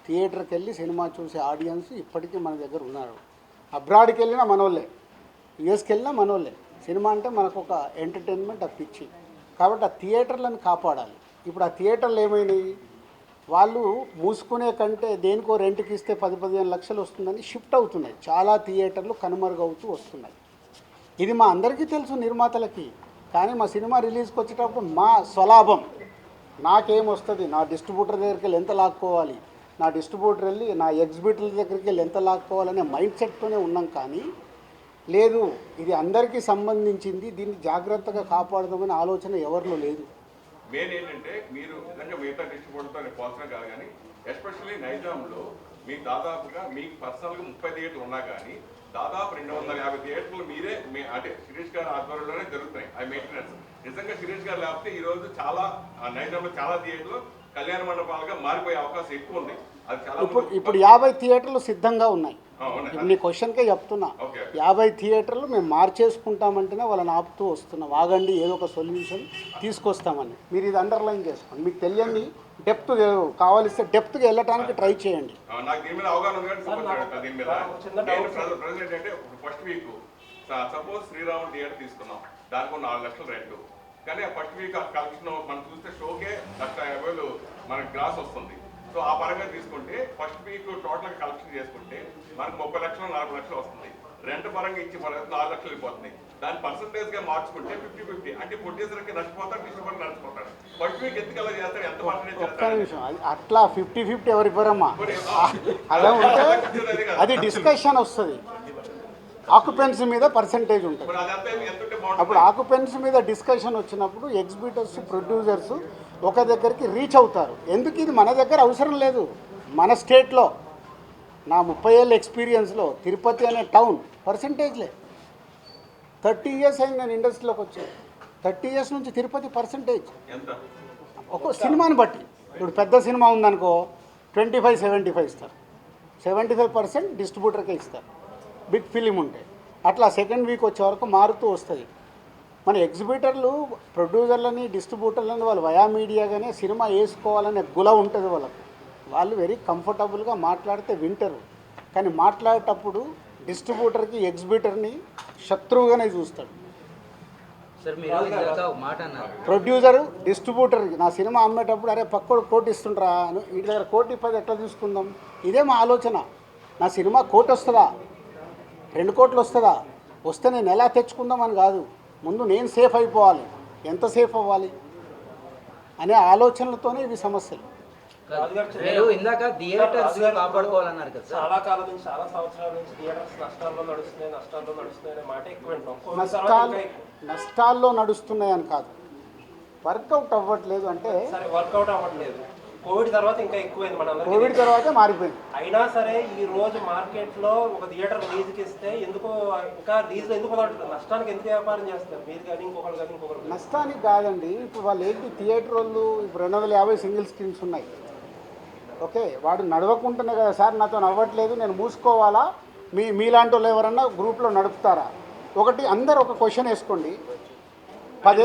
థియేటర్కి వెళ్ళి సినిమా చూసే ఆడియన్స్ ఇప్పటికీ మన దగ్గర ఉన్నారు. అబ్రాడ్కి వెళ్ళినా మనోళ్ళే, యుఎస్కి వెళ్ళినా మనోళ్ళే. సినిమా అంటే మనకు ఒక ఎంటర్టైన్మెంట్, ఆ పిచ్చి. కాబట్టి ఆ థియేటర్లను కాపాడాలి. ఇప్పుడు ఆ థియేటర్లు ఏమైనాయి, వాళ్ళు మూసుకునే కంటే దేనికో రెంట్కి ఇస్తే 10-15 లక్షలు వస్తుందని షిఫ్ట్ అవుతున్నాయి. చాలా థియేటర్లు కనుమరుగవుతూ వస్తున్నాయి. ఇది మా అందరికీ తెలుసు నిర్మాతలకి. కానీ మా సినిమా రిలీజ్కి వచ్చేటప్పుడు మా స్వలాభం నాకేమొస్తుంది, నా డిస్ట్రిబ్యూటర్ దగ్గరికి వెళ్ళి ఎంత లాక్కోవాలి, నా డిస్ట్రిబ్యూటర్ వెళ్ళి నా ఎగ్జిబిటర్ దగ్గరికి వెళ్ళి ఎంత లాక్కోవాలనే మైండ్ సెట్తోనే ఉన్నాం. కానీ లేదు, ఇది అందరికీ సంబంధించింది, దీన్ని జాగ్రత్తగా కాపాడదామనే ఆలోచన ఎవరిలో లేదు. మెయిన్ ఏంటంటే మీరు నిజంగా మిగతా డిస్ట్రిబ్యూటర్తో పోల్చడం కాదు, కానీ ఎస్పెషల్లీ నైజాంలో మీకు దాదాపుగా మీకు పర్సనల్గా 30 థియేటర్లు ఉన్నా కానీ దాదాపు 250 థియేటర్లు మీరే అంటే శిరీష్ గారి ఆధ్వర్యంలోనే జరుగుతున్నాయి ఆ మెయింటెనెన్స్. నిజంగా శిరీష్ గారు లేకపోతే ఈరోజు చాలా నైజాంలో చాలా థియేటర్లు కళ్యాణ మండపాలుగా మారిపోయే అవకాశం ఎక్కువ ఉంది. అది చాలా ఇప్పుడు 50 థియేటర్లు సిద్ధంగా ఉన్నాయి. ఉన్నాయి. ఇప్పుడు నీ క్వశ్చన్కే చెప్తున్నా, ఓకే. 50 థియేటర్లు మేము మార్చేసుకుంటామంటేనే వాళ్ళని ఆపుతూ వస్తున్నాం. ఆగండి, ఏదో ఒక సొల్యూషన్ తీసుకొస్తామని. మీరు ఇది అండర్లైన్ చేసుకోండి. మీకు తెలియండి డెప్త్ కావాలిస్తే డెప్త్గా వెళ్ళటానికి ట్రై చేయండి. నాకు దీని మీద అవగాహన ఉంది కానీ మాట్లాడతాను దీని మీద. నేను ప్రెసిడెంట్ అంటే ఫస్ట్ వీక్ సపోజ్ శ్రీరాముడు థియేటర్ తీసుకున్నాం, దానికి 4 లక్షలు రెంట్. కానీ ఆ ఫస్ట్ వీక్ కలెక్షన్ మనం చూస్తే షోకే 1,50,000 మనకి గ్రాస్ వస్తుంది. సో ఆ పరంగా తీసుకుంటే ఫస్ట్ వీక్ టోటల్గా కలెక్షన్ చేసుకుంటే మనకు 30 లక్షలు 40 లక్షలు వస్తుంది. రెంట్ పరంగా ఇచ్చి మనకు 4 లక్షలు వెళ్ళిపోతుంది. దాని పర్సంటేజ్గా మార్చుకుంటే 50-50. అంటే ప్రొడ్యూసర్కి నష్టపోతాడు, డిస్ట్రిబ్యూటర్ నష్టపోతాడు. ఫస్ట్ వీక్ ఎందుకు అలా చేస్తాడు, ఎంత పర్సంటేజ్ ఒక్క నిమిషం, అది అట్లా 50-50 ఎవరి ఇవ్వరమ్మా. అలా ఉంటే అది డిస్కషన్ వస్తుంది. ఆక్యుపెన్సీ మీద పర్సంటేజ్ ఉంటుంది. అప్పుడు ఆక్యుపెన్సీ మీద డిస్కషన్ వచ్చినప్పుడు ఎగ్జిబిటర్స్, ప్రొడ్యూసర్స్ ఒక దగ్గరికి రీచ్ అవుతారు. ఎందుకు ఇది మన దగ్గర అవసరం లేదు. మన స్టేట్లో నా 30 ఏళ్ళ ఎక్స్పీరియన్స్లో తిరుపతి అనే టౌన్ పర్సంటేజ్లే. 30 ఇయర్స్ అయింది నేను ఇండస్ట్రీలోకి వచ్చాను. 30 ఇయర్స్ నుంచి తిరుపతి పర్సంటేజ్ ఒక్కో సినిమాని బట్టి. ఇప్పుడు పెద్ద సినిమా ఉందనుకో 25-75 ఇస్తారు. 75% డిస్ట్రిబ్యూటర్కే ఇస్తారు. బిగ్ ఫిలిం ఉంటే అట్లా సెకండ్ వీక్ వచ్చే వరకు మారుతూ వస్తుంది. మన ఎగ్జిబిటర్లు, ప్రొడ్యూసర్లని, డిస్ట్రిబ్యూటర్లని వాళ్ళు వయా మీడియాగానే సినిమా వేసుకోవాలనే గుల ఉంటుంది వాళ్ళకు. వాళ్ళు వెరీ కంఫర్టబుల్గా మాట్లాడితే వింటారు. కానీ మాట్లాడేటప్పుడు డిస్ట్రిబ్యూటర్కి, ఎగ్జిబిటర్ని శత్రువుగానే చూస్తాడు. సార్ మీరు ఇందాక ఒక మాట అన్నారు, ప్రొడ్యూసరు డిస్ట్రిబ్యూటర్కి నా సినిమా అమ్మేటప్పుడు అరే పక్కోడు కోటి ఇస్తుంటారా, వీటి దగ్గర 1,10,00,000 ఎట్లా తీసుకుందాం. ఇదే మా ఆలోచన. నా సినిమా 1 కోటి వస్తుందా, 2 కోట్లు వస్తుందా, వస్తే నేను ఎలా తెచ్చుకుందామని కాదు. ముందు నేను సేఫ్ అయిపోవాలి. ఎంత సేఫ్ అవ్వాలి అనే ఆలోచనలతోనే ఇవి సమస్యలు. మీరు ఇందాక థియేటర్స్ కాపాడుకోవాలన్నారు కదా సార్. చాలా కాలం నుంచి, చాలా సంవత్సరాల నుంచి థియేటర్స్ నష్టాల్లో నడుస్తున్నాయి అనే మాట ఎక్కువ వింటాం. నష్టాల్లో నడుస్తున్నాయని కాదు, వర్కౌట్ అవ్వట్లేదు. అంటే సరే వర్కౌట్ అవ్వట్లేదు. కోవిడ్ తర్వాత ఇంకా ఎక్కువైంది మనందరికీ. కోవిడ్ తర్వాతే మారిపోయింది. అయినా సరే ఈ రోజు మార్కెట్లో ఒక థియేటర్ లీజుకి ఇస్తే ఎందుకు ఇంకా లీజులో ఎందుకు వదలట్లేదు? నష్టానికి ఎందుకు వ్యాపారం చేస్తారు మీరు కానీ ఇంకొకరు? నష్టానికి కాదండి. ఇప్పుడు వాళ్ళు ఏంటి, థియేటర్ వాళ్ళు ఇప్పుడు 250 సింగిల్ స్క్రీన్స్ ఉన్నాయి. ఓకే, వాడు నడవకుంటున్నా కదా సార్ నాతో నవ్వట్లేదు, నేను మూసుకోవాలా, మీలాంటి వాళ్ళు ఎవరన్నా గ్రూప్లో నడుపుతారా? ఒకటి అందరు ఒక క్వశ్చన్ వేసుకోండి. 10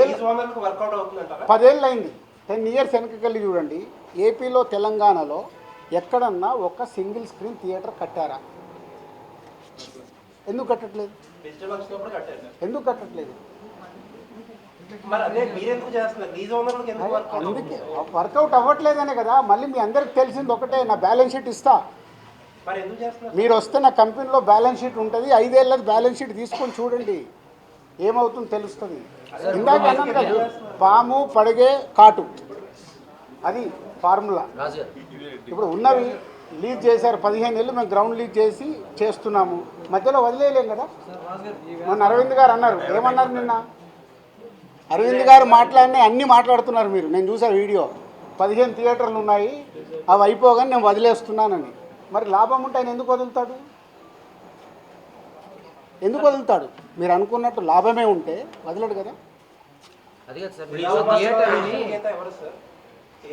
ఏళ్ళు అయింది, 10 ఇయర్స్ వెనకకెళ్ళి చూడండి. ఏపీలో, తెలంగాణలో ఎక్కడన్నా ఒక సింగిల్ స్క్రీన్ థియేటర్ కట్టారా? ఎందుకు కట్టట్లేదు? ఎందుకు కట్టట్లేదు? అందుకే వర్కౌట్ అవ్వట్లేదనే కదా. మళ్ళీ మీ అందరికి తెలిసింది ఒకటే, నా బ్యాలెన్స్ షీట్ ఇస్తా, మీరు వస్తే నా కంపెనీలో బ్యాలెన్స్ షీట్ ఉంటుంది, 5 ఏళ్ళది బ్యాలెన్స్ షీట్ తీసుకొని చూడండి, ఏమవుతుందో తెలుస్తుంది. ఇందాక అన్నాను కదా, పాము పడిగే కాటు, అది ఫార్ములా. ఇప్పుడు ఉన్నవి లీజ్ చేశారు, 15 ఏళ్ళు మేము గ్రౌండ్ లీజ్ చేసి చేస్తున్నాము, మధ్యలో వదిలేయలేం కదా. మొన్న అరవింద్ గారు అన్నారు, ఏమన్నారు నిన్న అరవింద్ గారు మాట్లాడినా అన్నీ మాట్లాడుతున్నారు మీరు. నేను చూసా వీడియో, 15 థియేటర్లు ఉన్నాయి, అవి అయిపోగానే నేను వదిలేస్తున్నానని. మరి లాభం ఉంటే ఆయన ఎందుకు వదులుతాడు? ఎందుకు వదులుతాడు? మీరు అనుకున్నట్టు లాభమే ఉంటే వదలడు కదా. అది కదా సార్,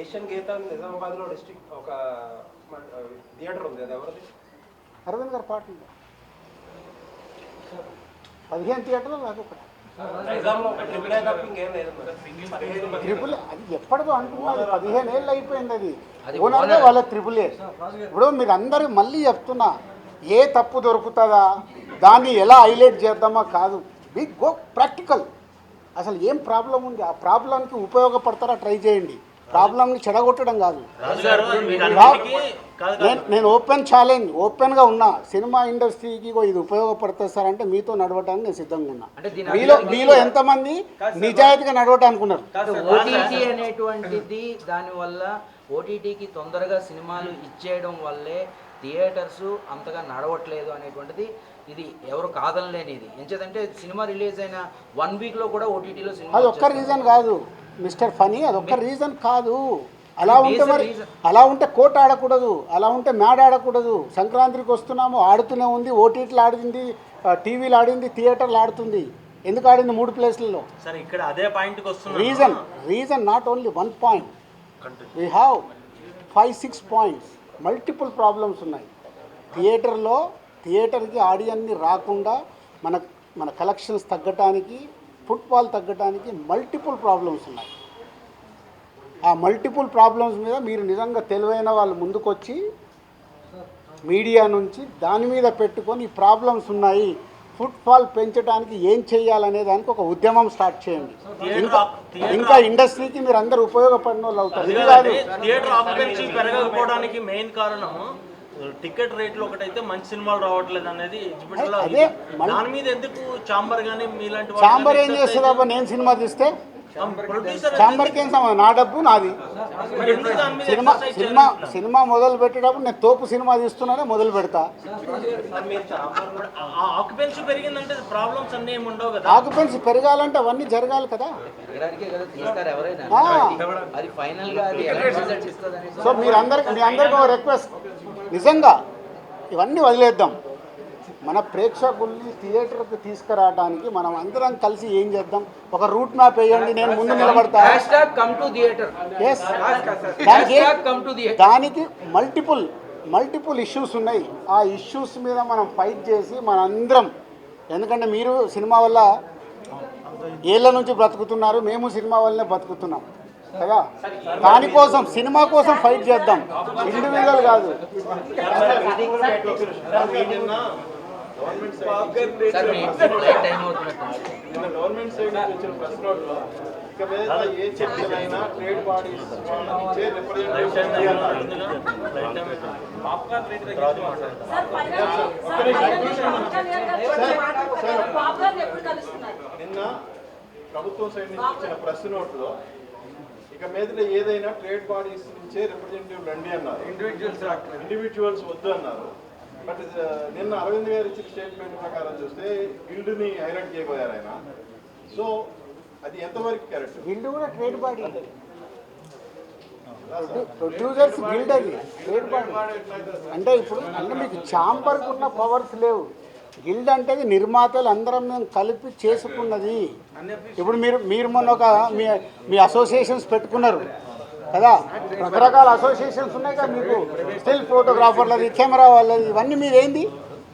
ఏషియన్ గీత నిజామాబాద్లో డిస్ట్రిక్ట్ ఒక థియేటర్ ఉంది, అది ఎవరిది? అరవింద్ గారు పార్టీ 15 థియేటర్లు అదొకటి. ట్రిపుల్ అది ఎప్పటిదో అంటున్నది, 15 ఏళ్ళు అయిపోయింది. అది ఓనర్గా వాళ్ళ ట్రిపులే. ఇప్పుడు మీరు అందరూ మళ్ళీ చెప్తున్నా, ఏ తప్పు దొరుకుతుందా, దాన్ని ఎలా హైలైట్ చేద్దామా కాదు, బిగ్ గో ప్రాక్టికల్. అసలు ఏం ప్రాబ్లం ఉంది, ఆ ప్రాబ్లంకి ఉపయోగపడతారా ట్రై చేయండి, ప్రాబ్లంని చెడగొట్టడం కాదు. నేను ఓపెన్ ఛాలెంజ్, ఓపెన్గా ఉన్నా, సినిమా ఇండస్ట్రీకి ఇది ఉపయోగపడుతుంది సార్ అంటే మీతో నడవటానికి నేను సిద్ధంగా ఉన్నా. మీలో ఎంతమంది నిజాయితీగా నడవటానికి ఉన్నారు? ఓటీటీ అనేటువంటిది, దానివల్ల ఓటీటీకి తొందరగా సినిమాలు ఇచ్చేయడం వల్లే థియేటర్స్ అంతగా నడవట్లేదు అనేటువంటిది ఇది ఎవరు కాదనలేనిది. ఎంచేదంటే సినిమా రిలీజ్ అయిన 1 వీక్లో కూడా ఓటీటీలో సినిమా, అది ఒక్క రీజన్ కాదు మిస్టర్ ఫనీ, అదొక్క రీజన్ కాదు. అలా ఉంటే మరి అలా ఉంటే కోట్ ఆడకూడదు, అలా ఉంటే మ్యాడ్ ఆడకూడదు. సంక్రాంతికి వస్తున్నాము, ఆడుతూనే ఉంది, ఓటీటీలు ఆడింది, టీవీలు ఆడింది, థియేటర్లు ఆడుతుంది. ఎందుకు ఆడింది 3 ప్లేస్లలో? సరే, ఇక్కడ అదే పాయింట్కి వస్తుంది. Reason not only 1 point, we have 5-6 points. Multiple problems ఉన్నాయి. థియేటర్కి ఆడియన్ని రాకుండా మన కలెక్షన్స్ తగ్గటానికి, ఫుట్ఫాల్ తగ్గటానికి మల్టిపుల్ ప్రాబ్లమ్స్ ఉన్నాయి. ఆ మల్టిపుల్ ప్రాబ్లమ్స్ మీద మీరు నిజంగా తెలివైన వాళ్ళు ముందుకొచ్చి మీడియా నుంచి దాని మీద పెట్టుకొని ఈ ప్రాబ్లమ్స్ ఉన్నాయి, ఫుట్ఫాల్ పెంచడానికి ఏం చేయాలనే దానికి ఒక ఉద్యమం స్టార్ట్ చేయండి. ఇంకా ఇండస్ట్రీకి మీరు అందరూ ఉపయోగపడిన వాళ్ళు అవుతారు. ఇది కాదు, థియేటర్ ఆక్యుపెన్సీ పెరగకపోవడానికి మెయిన్ కారణం టికెట్ రేట్లు ఒకటైతే మంచి సినిమాలు రావట్లేదు అనేది ఎగ్జిబిషన్ లో. అదే దాని మీద ఎందుకు చాంబర్ గానీ మీలాంటి చాంబర్ ఏం చేస్తుందా? నేను సినిమా తీస్తే చాంబర్కి ఏం సంబంధం? నా డబ్బు నాది. సినిమా మొదలు పెట్టేటప్పుడు నేను తోపు సినిమా తీస్తున్నానే మొదలు పెడతా. ఆక్యుపెన్సీ పెరిగిందంటే ప్రాబ్లమ్స్ అన్నీ ఏమి ఉండవు కదా. ఆక్యుపెన్సీ పెరగాలంటే అవన్నీ జరగాలి కదా. సో మీ అందరికి ఒక రిక్వెస్ట్, నిజంగా ఇవన్నీ వదిలేద్దాం. మన ప్రేక్షకుల్ని థియేటర్కి తీసుకురావడానికి మనం అందరం కలిసి ఏం చేద్దాం? ఒక రూట్ మ్యాప్ వేయండి, నేను ముందు నిలబడతా. దానికి మల్టిపుల్ ఇష్యూస్ ఉన్నాయి. ఆ ఇష్యూస్ మీద మనం ఫైట్ చేసి మనందరం, ఎందుకంటే మీరు సినిమా వల్ల ఏళ్ళ నుంచి బ్రతుకుతున్నారు, మేము సినిమా వల్లనే బతుకుతున్నాం కదా. దానికోసం సినిమా కోసం ఫైట్ చేద్దాం, ఇండివిజువల్ కాదు. గవర్నమెంట్ సైడ్ నుంచి వచ్చిన ప్రెస్ నోట్లో ఇక మీద ఏ చర్చలైనా ట్రేడ్ బాడీస్ నుంచే రిప్రజెంటేషన్ చేయాలన్నారు. నిన్న ప్రభుత్వం సైడ్ నుంచి వచ్చిన ప్రెస్ నోట్లో ఇక మీద ఏదైనా ట్రేడ్ బాడీస్ నుంచే రిప్రజెంటేటివ్ రండి అన్నారు, ఇండివిజువల్స్ వద్దు అన్నారు. బట్ నిన్న అరవింద్ గారు ఇచ్చిన స్టేట్మెంట్ ప్రకారం చూస్తే గిల్డ్ని హైలైట్ చేయబోయారు ఆయన. సో అది ఎంతవరకు కరెక్ట్? గిల్డ్ కూడా ట్రేడ్ బాడీ, ప్రొడ్యూసర్స్ గిల్డ్, అది ట్రేడ్ బాడీ. అంటే ఇప్పుడు అంటే మీకు ఛాంబర్కి ఉన్న పవర్స్ లేవు. గిల్డ్ అంటే నిర్మాతలు అందరం మేము కలిపి చేసుకున్నది. ఇప్పుడు మీరు మొన్న ఒక మీ అసోసియేషన్స్ పెట్టుకున్నారు కదా, రకరకాల అసోసియేషన్స్ ఉన్నాయి కదా మీకు, స్టిల్ ఫోటోగ్రాఫర్లది, కెమెరా వాళ్ళది, ఇవన్నీ మీదేంది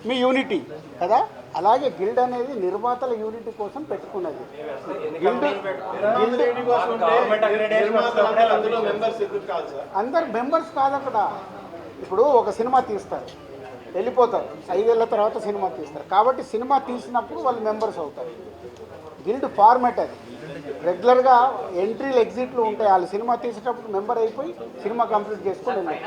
మీ యూనిటీ కదా. అలాగే గిల్డ్ అనేది నిర్మాతల యూనిటీ కోసం పెట్టుకున్నది. అందరు మెంబర్స్ కాదు అక్కడ. ఇప్పుడు ఒక సినిమా తీస్తారు, వెళ్ళిపోతారు, 5 ఏళ్ళ తర్వాత సినిమా తీస్తారు. కాబట్టి సినిమా తీసినప్పుడు వాళ్ళు మెంబర్స్ అవుతారు. గిల్డ్ ఫార్మాట్ అది. రెగ్యులర్గా ఎంట్రీలు ఎగ్జిట్లు ఉంటాయి. వాళ్ళు సినిమా తీసేటప్పుడు మెంబర్ అయిపోయి సినిమా కంప్లీట్ చేసుకొని వెళ్ళారు.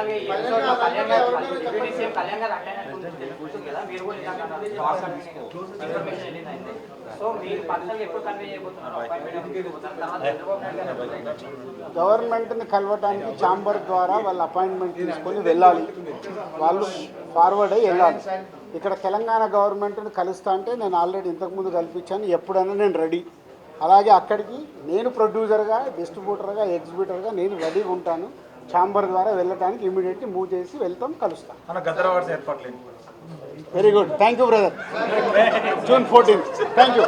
గవర్నమెంట్ని కలవడానికి ఛాంబర్ ద్వారా వాళ్ళు అపాయింట్మెంట్ తీసుకొని వెళ్ళాలి, వాళ్ళు ఫార్వర్డ్ అయ్యి వెళ్ళాలి. ఇక్కడ తెలంగాణ గవర్నమెంట్ని కలుస్తా అంటే నేను ఆల్రెడీ ఇంతకుముందు కల్పించాను, ఎప్పుడైనా నేను రెడీ. అలాగే అక్కడికి నేను ప్రొడ్యూసర్గా, డిస్ట్రిబ్యూటర్గా, ఎగ్జిబ్యూటర్గా నేను రెడీగా ఉంటాను. ఛాంబర్ ద్వారా వెళ్ళడానికి ఇమీడియట్లీ మూవ్ చేసి వెళ్తాం, కలుస్తాం. Very good, thank you brother. June 14th. Thank you.